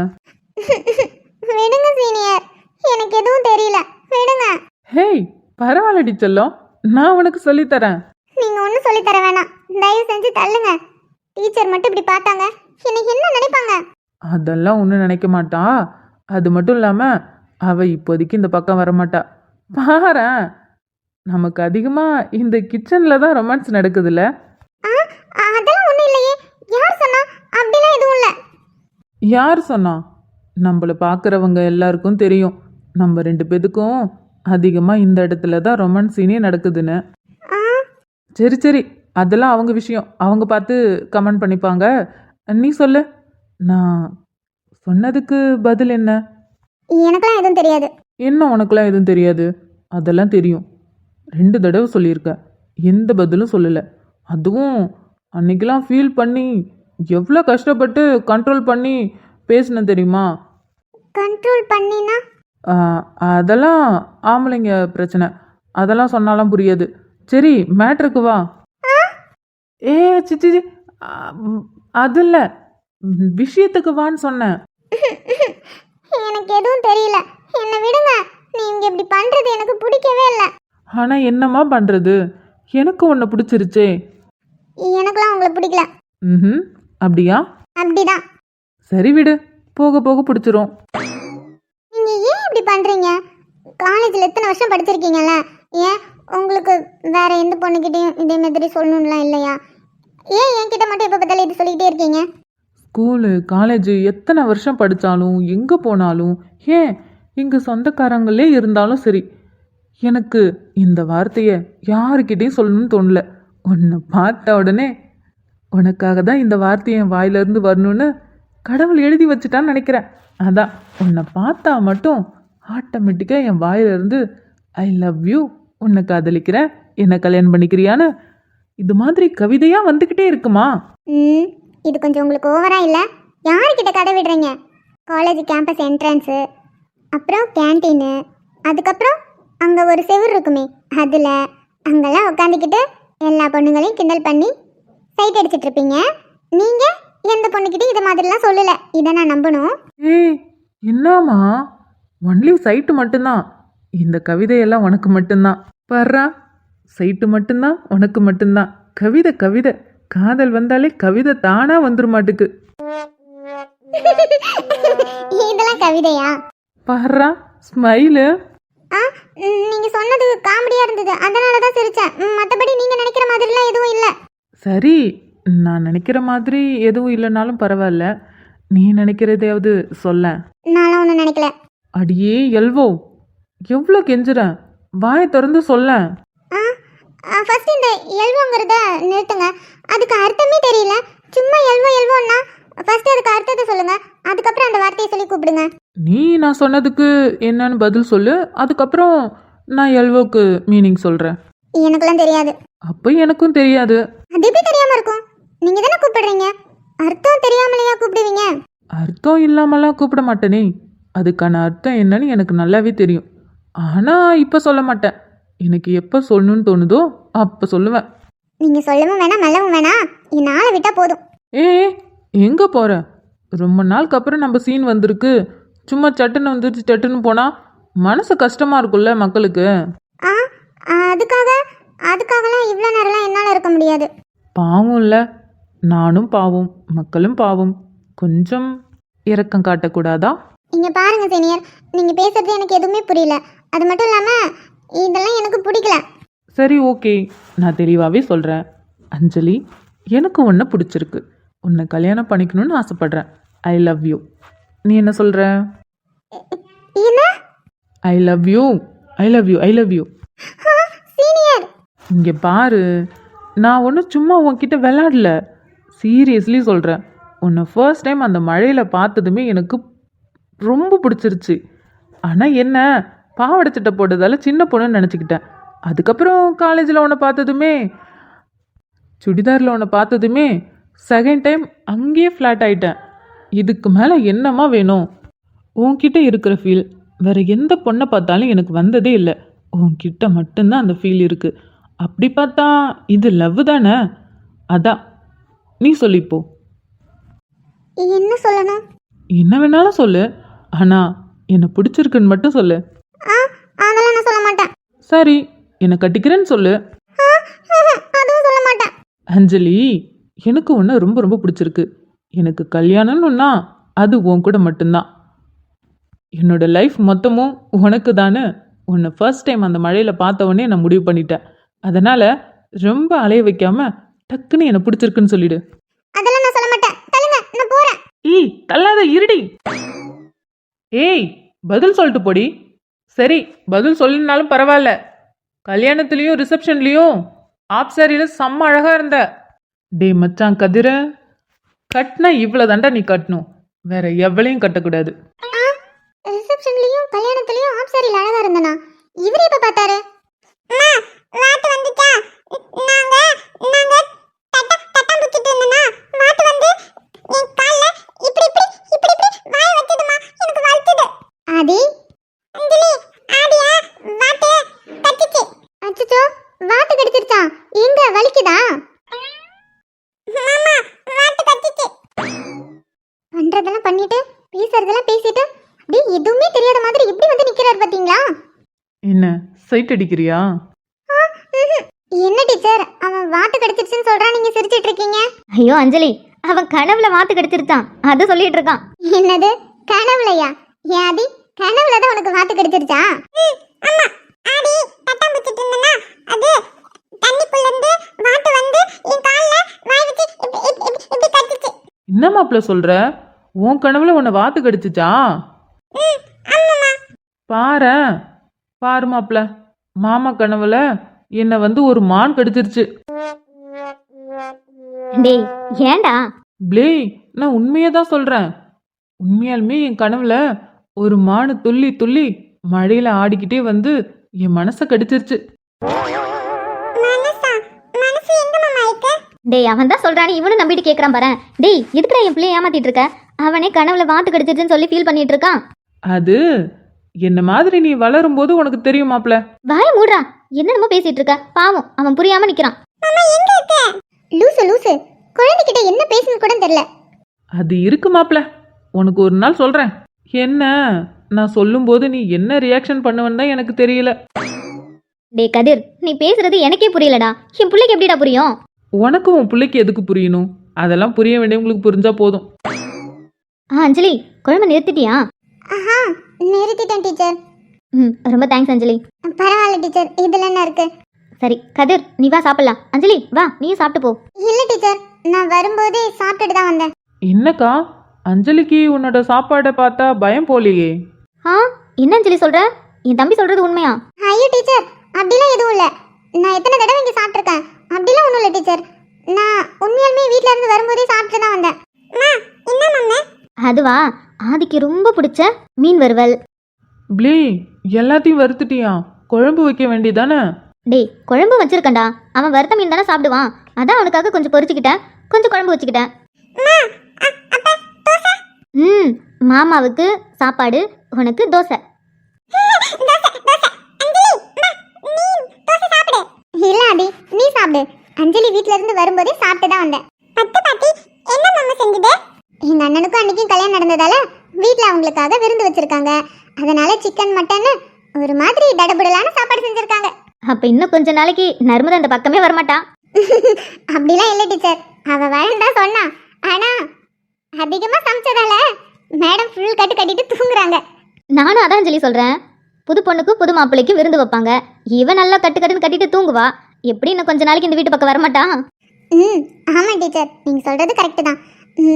விடுங்க சீனியர், எனக்கு எதுவும் தெரியல, விடுங்க. ஹேய் பரவாயில்லடி செல்லம், நான் உனக்கு சொல்லித்தரேன். நீங்கள் ஒன்றும் சொல்லித்தர வேணாம். தயவு செஞ்சு தள்ளுங்க. டீச்சர் மட்டும் இப்படி பார்த்தாங்க இன்னைக்கு என்ன நினைப்பாங்க? அதெல்லாம் ஒன்றும் நினைக்க மாட்டா. அது மட்டும் இல்லாமல் அவள் இப்போதைக்கு இந்த பக்கம் வரமாட்டா. பாரேன், நமக்கு அதிகமாக இந்த கிச்சனில் தான் ரொமான்ஸ் நடக்குதுல்ல. அதெல்லாம் ஒன்றும் இல்லையே. யார் சொன்னா? அப்படிலாம் எதுவும் இல்லை. யார் சொன்னா? நம்மளை பார்க்குறவங்க எல்லாருக்கும் தெரியும் நம்ம 2 பேத்துக்கும் அதிகமாக இந்த இடத்துல தான் ரொமான்ஸ் சீனே நடக்குதுன்னு. சரி சரி, அதெல்லாம் அவங்க விஷயம், அவங்க பார்த்து கமெண்ட் பண்ணிப்பாங்க. நீ சொல்லு, நான் சொன்னதுக்கு பதில் என்ன? எனக்கெல்லாம் எதுவும் தெரியாது. என்ன உனக்குலாம் எதுவும் தெரியாது? அதெல்லாம் தெரியும். 2 தடவை சொல்லியிருக்க, எந்த பதிலும் சொல்லலை. அதுவும் அன்னைக்கெல்லாம் ஃபீல் பண்ணி எவ்வளோ கஷ்டப்பட்டு கண்ட்ரோல் பண்ணி பேசினேன் தெரியுமா? கண்ட்ரோல் பண்ணினா? அதெல்லாம் ஆம்பளைங்க பிரச்சனை, அதெல்லாம் சொன்னாலாம் புரியாது. சரி, மேட்ருக்கு வா. ஏ சிச்சி, அது இல்லை, விஷயத்துக்கு வான்னு சொன்னேன். எனக்கு எதுவும் தெரியல, என்னை விடுங்க. நீங்க இப்படி பண்றது எனக்கு பிடிக்கவே இல்லை. ஆனால் என்னம்மா பண்ணுறது, எனக்கு உன்னை பிடிச்சிருச்சே. எனக்கெல்லாம் உங்களை பிடிக்கல. ம், அப்படியா? அப்படிதான். சரி விடு, போக போக பிடிச்சிரும். நீங்க ஏன் இப்படி பண்றீங்க? காலேஜில் எத்தனை வருஷம் படிச்சிருக்கீங்கல்ல, ஏன் உங்களுக்கு வேற எந்த பொண்ணுக்கிட்டையும் இதே மாதிரி சொல்லணும்லாம் இல்லையா? ஏன் என்கிட்ட மட்டும் எப்போ பார்த்தாலும் இது சொல்லிக்கிட்டே இருக்கீங்க? ஸ்கூலு காலேஜு எத்தனை வருஷம் படித்தாலும் எங்கே போனாலும், ஏன் இங்கே சொந்தக்காரங்களே இருந்தாலும் சரி, எனக்கு இந்த வார்த்தையை யாருக்கிட்டையும் சொல்லணும்னு தோணல. உன்னை பார்த்த உடனே உனக்காக தான் இந்த வார்த்தையை என் வாயிலிருந்து வரணும்னு கடவுள் எழுதி வச்சுட்டான்னு நினைக்கிறேன். அதான் உன்னை பார்த்தா மட்டும் ஆட்டோமேட்டிக்காக என் வாயிலிருந்து ஐ லவ் யூ, உன்னை காதலிக்கிறேன், என்னை கல்யாணம் பண்ணிக்கிறியான்னு இது மாதிரி கவிதையாக வந்துக்கிட்டே இருக்குமா? இது கொஞ்சம் உங்களுக்கு ஓவரா இல்லை? யார்கிட்ட கதை விடுறீங்க? காலேஜ் கேம்பஸ் என்ட்ரன்ஸு, அப்புறம் கேன்டீனு, அதுக்கப்புறம் அங்கே ஒரு செவுரு இருக்குமே அதில், அங்கெல்லாம் உட்காந்துக்கிட்டு எல்லா பொண்ணுங்களையும் கிண்டல் பண்ணி சைட் அடிச்சிட்டு இருப்பீங்க. நீங்கள் எந்த பொண்ணுக்கிட்டையும் இது மாதிரிலாம் சொல்லலை, இதை நான் நம்பணும்? ஏய் என்னம்மா, ஒன்லி சைட்டு மட்டும்தான், இந்த கவிதையெல்லாம் உனக்கு மட்டும்தான். பர்றா, சைட்டு மட்டும்தான் உனக்கு மட்டும்தான். கவிதை கவிதை, காதல் வந்தாலே கவிதை தானா வந்துரு மாட்டுக்கு. இதெல்லாம் கவிதையா? பர்றா ஸ்மைலு. நீங்கள் சொன்னது காமெடியாக இருந்தது, அதனால தான் சிரித்தேன். மற்றபடி நீங்கள் நினைக்கிற மாதிரிலாம் எதுவும் இல்லை. சரி, நான் நினைக்கிற மாதிரி எதுவும் இல்லைனாலும் பரவாயில்ல, நீ நினைக்கிறதையாவது சொல்ல. நான்லாம் ஒன்றும் நினைக்கல. அடியே எல்வோ, எவ்வளோ கெஞ்சுறேன், வாயை திறந்து சொல்ல. ஃபர்ஸ்ட் இந்த எல்வோங்கிறத நிறுத்துங்க. அதுக்கு அர்த்தமே தெரியல. சும்மா எல்வோ எல்வோன்னா ஃபர்ஸ்ட் அதுக்கு அர்த்தத்தை சொல்லுங்க, அதுக்கப்புறம் அந்த வார்த்தையை சொல்லி கூப்பிடுங்க. நீ நான் சொன்னதுக்கு என்னன்னு பதில் சொல்லு, அதுக்கப்புறம் நான் எல்வோக்கு மீனிங் சொல்கிறேன். எனக்கெல்லாம் தெரியாது. அப்போ எனக்கும் தெரியாது. அது எப்படி தெரியாம இருக்கும்? நீங்க தானே கூப்பிடுறீங்க, அர்த்தம் தெரியாமலையா கூப்பிடுவீங்க? அர்த்தம் இல்லாமலாம் கூப்பிட மாட்டேனே, அதுக்கான அர்த்தம் என்னன்னு எனக்கு நல்லாவே தெரியும். ஆனால் இப்போ சொல்ல மாட்டேன், எனக்கு எப்போ சொல்லணும்னு தோணுதோ அப்போ சொல்லுவேன். நீங்க சொல்லவும் வேணாம் மெல்லவும் வேணாம், என்னால விட்டா போதும். ஏ எங்கே போகிற? ரொம்ப நாளுக்கு அப்புறம் நம்ம சீன் வந்திருக்கு, சும்மா சட்டுன்னு வந்துருச்சு சட்டுன்னு போனால் மனசு கஷ்டமாக இருக்கும்ல மக்களுக்கு. அதுக்காகலாம் இவ்வளோ நேரம்லாம் என்னால் இருக்க முடியாது. பாவம் இல்லை, நானும் பாவம், மக்களும் பாவம், கொஞ்சம் இரக்கம் காட்டக்கூடாதா? இங்க பாருங்க சீனியர், நீங்க பேசுறது எனக்கு எதுவுமே புரியல. அது மட்டும் இல்லாம இதெல்லாம் எனக்கு பிடிக்கல. சரி ஓகே, நான் தெளிவாகவே சொல்கிறேன். அஞ்சலி, எனக்கு உன்னை பிடிச்சிருக்கு, உன்னை கல்யாணம் பண்ணிக்கணும்னு ஆசைப்பட்றேன். I love you. நீ என்ன சொல்கிற? என்ன? I love you, I love you, I love you. Senior, இங்கே பாரு, நான் ஒன்றும் சும்மா உன்கிட்ட விளாடல, சீரியஸ்லி சொல்கிறேன். உன்னை ஃபர்ஸ்ட் டைம் அந்த மழையில் பார்த்ததுமே எனக்கு ரொம்ப பிடிச்சிருச்சு. ஆனால் என்ன, பாவாடை சட்டை போட்டதால் சின்ன பொண்ணுன்னு நினச்சிக்கிட்டேன். அதுக்கப்புறம் காலேஜில் உன்னை பார்த்ததுமே, சுடிதாரில் உன்னை பார்த்ததுமே செகண்ட் டைம் அங்கேயே ஃப்ளாட் ஆகிட்டேன். இதுக்கு மேலே என்னம்மா வேணும்? உன்கிட்ட இருக்கிற ஃபீல் வேறு எந்த பொண்ணை பார்த்தாலும் எனக்கு வந்ததே இல்லை, உன்கிட்ட மட்டும்தான் அந்த ஃபீல் இருக்குது. அப்படி பார்த்தா இது லவ் தானே? அதான் நீ சொல்லிப்போ. என்ன சொல்லணும்? என்ன வேணாலும் சொல்லு, ஆனால் என்னை பிடிச்சிருக்குன்னு மட்டும் சொல்லு. அதெல்லாம் நான் சொல்ல மாட்டேன். சரி, என்னை கட்டிக்கிறேன்னு சொல்லு. அதுவும் சொல்ல மாட்டேன். அஞ்சலி, எனக்கு உன்னை ரொம்ப ரொம்ப பிடிச்சிருக்கு. எனக்கு கல்யாணம்னுன்னா அது உன் கூட மட்டும்தான். என்னோட லைஃப் மொத்தமும் உனக்கு தானே. உன்னை ஃபர்ஸ்ட் டைம் அந்த மழையில் பார்த்த உடனே நான் முடிவு பண்ணிட்டேன். அதனால் ரொம்ப அலைய வைக்காம டக்குன்னு என்னை பிடிச்சிருக்குன்னு சொல்லிடு. அதெல்லாம் நான் சொல்ல மாட்டேன். தள்ளுங்க, நான் போறேன். ஏய், தள்ளாத, இருடி. ஏய், பதில் சொல்லிட்டு போடி. சரி, பதில் சொல்லினாலும் பரவாயில்ல. கல்யாணத்துலேயும் ரிசப்ஷன்லேயும் ஆப் சாரியில் செம்ம அழகா இருந்த. டே மச்சான் கதிர, கட்டினா இவ்வளோ தாண்டா நீ கட்டணும், வேற எவ்வளையும் கட்டக்கூடாது. ரிசப்ஷன்லயும் கல்யாணத்துலயும் ஆப் சாரில அழகா இருந்தனா இவரே இப்ப பார்த்தாரு. வாட்டு வந்துச்சா? நாங்க தட்டம் பிடிச்சிட்டு இருந்தனா வாட்டு வந்து என் கால்ல இப்படி வாய் வச்சதுமா, எனக்கு வலிச்சது. ஆதி, அஞ்சலி, ஆடியா வாட்டு கடிச்சிச்சு. அச்சச்சோ, வாட்டு கடிச்சிருச்சா? எங்க வலிக்குதா? மாமா, வாட்டு கடிச்சிச்சு. பண்றதெல்லாம் பண்ணிட்டு பேசுறதெல்லாம் பேசிட்டு அப்படியே எதுவுமே தெரியாத மாதிரி இப்படி வந்து நிக்கிறாரு பாத்தீங்களா? என்ன சைட் அடிக்கிறியா? என்ன டீச்சர், அவன் வாத்து கடிச்சிருச்சுன்னு சொல்றான், நீங்க சிரிச்சிட்டு இருக்கீங்க? ஐயோ அஞ்சலி, அவன் கனவுல வாத்து கடிச்சிருச்சான், அத சொல்லிட்டு இருக்கான். என்னது கனவுலையா? யாதி, கனவுல தான் உனக்கு வாத்து கடிச்சிருச்சா? ஆமா, ஆடி தட்டம் பிடிச்சிட்டு இருந்தனா அது தண்ணிக்குள்ள இருந்து வாத்து வந்து என் கால்ல வாய் வச்சு இப்படி கடிச்சிச்சு. என்ன மாப்பிள்ள சொல்ற? உன் கனவுல உன்னை வாத்து கடிச்சிச்சா? பாரு மாப்பிள்ள, மாமா கனவுல என்னை வந்து ஒரு மான் கடிச்சிருச்சு. டேய், ஏன்டா? ப்ளே, நான் உண்மையே தான் சொல்றேன். உண்மையாலுமே என் கனவுல ஒரு மானு துள்ளி துள்ளி மழையில ஆடிக்கிட்டே வந்து என் மனசை கடிச்சிருச்சு. டேய், அவன் தான் சொல்றானே, இவனும் நம்பிட்டு கேக்குறான் பாரு. டேய், எதுக்குடா என் பிள்ளைய ஏமாத்திட்டு இருக்க? அவனே கனவுல வாத்து கடிச்சிருச்சுன்னு சொல்லி ஃபீல் பண்ணிட்டு இருக்கான். அது என்ன மாதிரி நீ வளரும் போது உனக்கு தெரியும் மாப்பிள்ள. வாய மூடுறா, என்னென்னமோ பேசிட்டு இருக்க. பாவம், அவன் புரியாம நிக்கிறான். லூசு, குழந்தைகிட்ட என்ன பேசணும் கூட தெரியல. அது இருக்கு மாப்பிள்ள, உனக்கு ஒரு நாள் சொல்றேன். என்ன, நான் சொல்லும்போது நீ என்ன ரியாக்ஷன் பண்ணுவேன்னு தான் எனக்கு தெரியல. டேய் கதிர், நீ பேசுறது எனக்கே புரியலடா. என் பிள்ளைக்கு எப்படிடா புரியும்? உனக்கு உன் பிள்ளைக்கு எதுக்கு புரியணும்? அதெல்லாம் புரிய வேண்டியவங்களுக்கு புரிஞ்சா போதும். அஞ்சலி, குழம்பு நிறுத்திட்டியா? ஆஹா, நிறுத்திட்டேன் டீச்சர். ரொம்ப தேங்க்ஸ் அஞ்சலி. பரவாயில்ல டீச்சர், இதுல என்ன இருக்கு? சரி கதிர், நீ வா சாப்பிடலாம். அஞ்சலி வா, நீயும் சாப்பிட்டு போ. இல்ல டீச்சர், நான் வரும்போதே சாப்பிட்டுட்டு தான் வந்தேன். என்னக்கா, அஞ்சலிக்கு உன்னோட சாப்பாடை பார்த்தா பயம் போலியே. என்ன அஞ்சலி சொல்ற? என் தம்பி சொல்றது உண்மையா? ஐயோ டீச்சர், அப்படிலாம் எதுவும் இல்ல. நான் எத்தனை தடவை இங்க சாப்பிட்டுருக்கேன். அப்படிலாம் ஒன்றும் இல்லை டீச்சர். நான் உண்மையாலுமே வீட்டில இருந்து வரும்போதே சாப்பிட்டு தான் வந்தேன். என்ன மம்மா? அதுவா, ஆதிக்கு ரொம்ப பிடிச்ச மீன் வறுவல். ப்ளே, எல்லாத்தையும் வறுத்துட்டியா? குழம்பு வைக்க வேண்டியதானே? டேய், குழம்பு வச்சிருக்கேன்டா. அவன் வறுத்த மீன் தானே சாப்பிடுவான், அதான் அவனுக்காக கொஞ்சம் பொரிச்சுக்கிட்டேன், கொஞ்சம் குழம்பு வச்சுக்கிட்டேன். மாமாவுக்கு சாப்பாடு, உனக்கு தோசை. இல்ல அடி, நீ சாப்பிடு. அஞ்சலி வீட்ல இருந்து வரும்போதே சாப்பிட்டு தான் வந்தேன். பத்து பாட்டி, என்ன மாமா செஞ்சது? எங்க அண்ணனுக்கும் அன்னைக்கும் கல்யாணம் நடந்ததால வீட்ல அவங்களுக்காக விருந்து வச்சிருக்காங்க. அதனால சிக்கன் மட்டன் ஒரு மாதிரி தடபுடலான சாப்பாடு செஞ்சிருக்காங்க. அப்ப இன்னும் கொஞ்ச நாளைக்கு நர்மதா அந்த பக்கமே வரமாட்டான். அப்படிலாம் இல்லை டீச்சர், அவ வேண்டாம் சொன்னா. ஆனா அதிகமா சமைச்சதால மேடம் ஃபுல் கட்டு கட்டிட்டு தூங்குறாங்க. நானும் அதான் அஞ்சலி சொல்றேன். புது பொண்ணுக்கு புது மாப்பிள்ளைக்கு விருந்து வைப்பாங்க. இவன் நல்லா கட்டு கட்டுன்னு கட்டிட்டு தூங்குவா. எப்படி இன்னும் கொஞ்ச நாளைக்கு இந்த வீட்டு பக்கம் வரமாட்டான்? ஆமா டீச்சர், நீங்க சொல்றது கரெக்ட் தான்.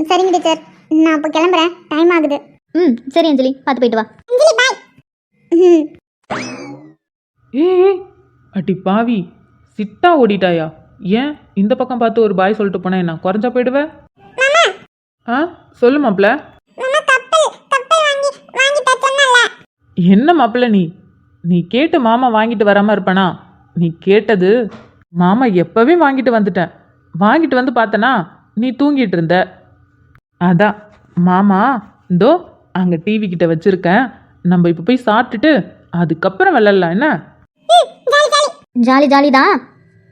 சரிங்க டீச்சர், நான் இப்போ கிளம்புறேன், டைம் ஆகுது. சரி அஞ்சலி, பார்த்து போயிட்டு வா. அஞ்சலி பாய். ஏய், அடி பாவி, சிட்டா ஓடிட்டாயா? ஏன் இந்த பக்கம் பார்த்து ஒரு பாய் சொல்லிட்டு போனா என்ன குறைஞ்சா போயிடுவேன்? சொல்லு மாப்பிள்ள. என்ன மாப்பிள்ள, நீ கேட்டு மாமா வாங்கிட்டு வராம இருப்பனா? நீ கேட்டது மாமா எப்பவே வாங்கிட்டு வந்துட்டேன். வாங்கிட்டு வந்து பார்த்தனா நீ தூங்கிட்டு இருந்த. அதான் மாமா இந்தோ அங்க டிவி கிட்ட வச்சிருக்கேன், நம்ம இப்ப போய் சாப்பிட்டுட்டு அதுக்கப்புறம் விளையாடலாம். என்ன? ஜாலி ஜாலி தான்.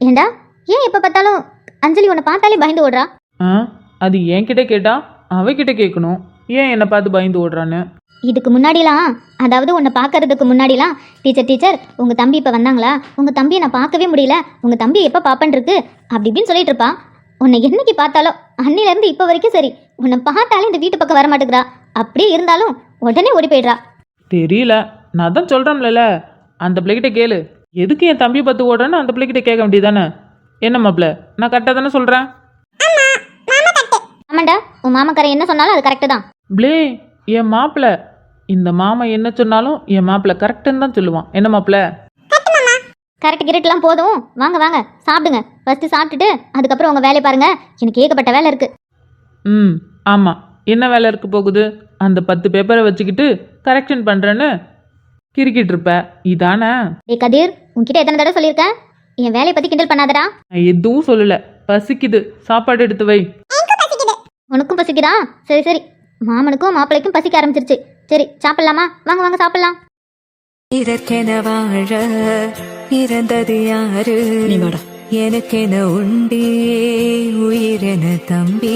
ஏண்டா, ஏன் எப்ப பார்த்தாலும் அஞ்சலி உன்னை பார்த்தாலே பயந்து ஓடுறா? அது என்கிட்ட கேட்டா அவகிட்ட கேட்கணும், ஏன் என்னை பார்த்து பயந்து ஓடுறான்னு. இதுக்கு முன்னாடிலாம், அதாவது உன்னை பார்க்கறதுக்கு முன்னாடிலாம், டீச்சர் உங்கள் தம்பி இப்போ வந்தாங்களா, உங்கள் தம்பியை நான் பார்க்கவே முடியல, உங்கள் தம்பி எப்போ பாப்பன் இருக்கு அப்படி இப்படின்னு சொல்லிட்டு இருப்பா. உன்னை என்னைக்கு பார்த்தாலும் அன்னிலேருந்து இப்போ வரைக்கும் சரி உன்னை பார்த்தாலே இந்த வீட்டு பக்கம் வர மாட்டேங்கிறா. அப்படியே இருந்தாலும் உடனே ஓடி போயிடுறா. தெரியல, நான் தான் சொல்கிறோம்ல, அந்த பிள்ளைகிட்ட கேளு. எதுக்கு என் தம்பி பத்து ஓடுறேன்னு அந்த பிள்ளைகிட்ட கேட்க வேண்டியதானே? என்ன மாப்பிள்ள, நான் கரெக்டாக தானே சொல்கிறேன்? ஆமாண்டா, உன் மாமக்காரன் என்ன சொன்னாலும் அது கரெக்டு தான். ப்ளே, என் மாப்பிள்ள இந்த மாமா என்ன சொன்னாலும் என் மாப்பிள்ள கரெக்டுன்னு தான் சொல்லுவான். என்ன மாப்பிள்ள? கரெக்ட் கிரெக்ட்லாம் போதும், வாங்க வாங்க சாப்பிடுங்க. ஃபஸ்ட்டு சாப்பிட்டுட்டு அதுக்கப்புறம் உங்கள் வேலையை பாருங்க. எனக்கு ஏகப்பட்ட வேலை இருக்குது. ம், ஆமாம். என்ன வேலை இருக்க போகுது? அந்த 10 பேப்பரை வச்சுக்கிட்டு கரெக்ஷன் பண்ணுறேன்னு கிறுக்கிட்டு இருப்ப இதானே? டேய் கதிர், உன்கிட்ட எத்தனை தடவை சொல்லியிருக்கேன், என் வேலையை பற்றி கிண்டல் பண்ணாதடா. நான் எதுவும் சொல்லலை. பசிக்குது, சாப்பாடு எடுத்து வை. உனக்கும் பசிக்குதா? சரி சரி, மாமனுக்கும் மாப்பிள்ளைக்கும் பசிக்க ஆரம்பிச்சிருச்சு. சரி சாப்பிடலாமா? வாங்க வாங்க சாப்பிடலாம். இதற்கென வாழ இறந்தது யாரு? எனக்கென உண்டே உயிரென தம்பி.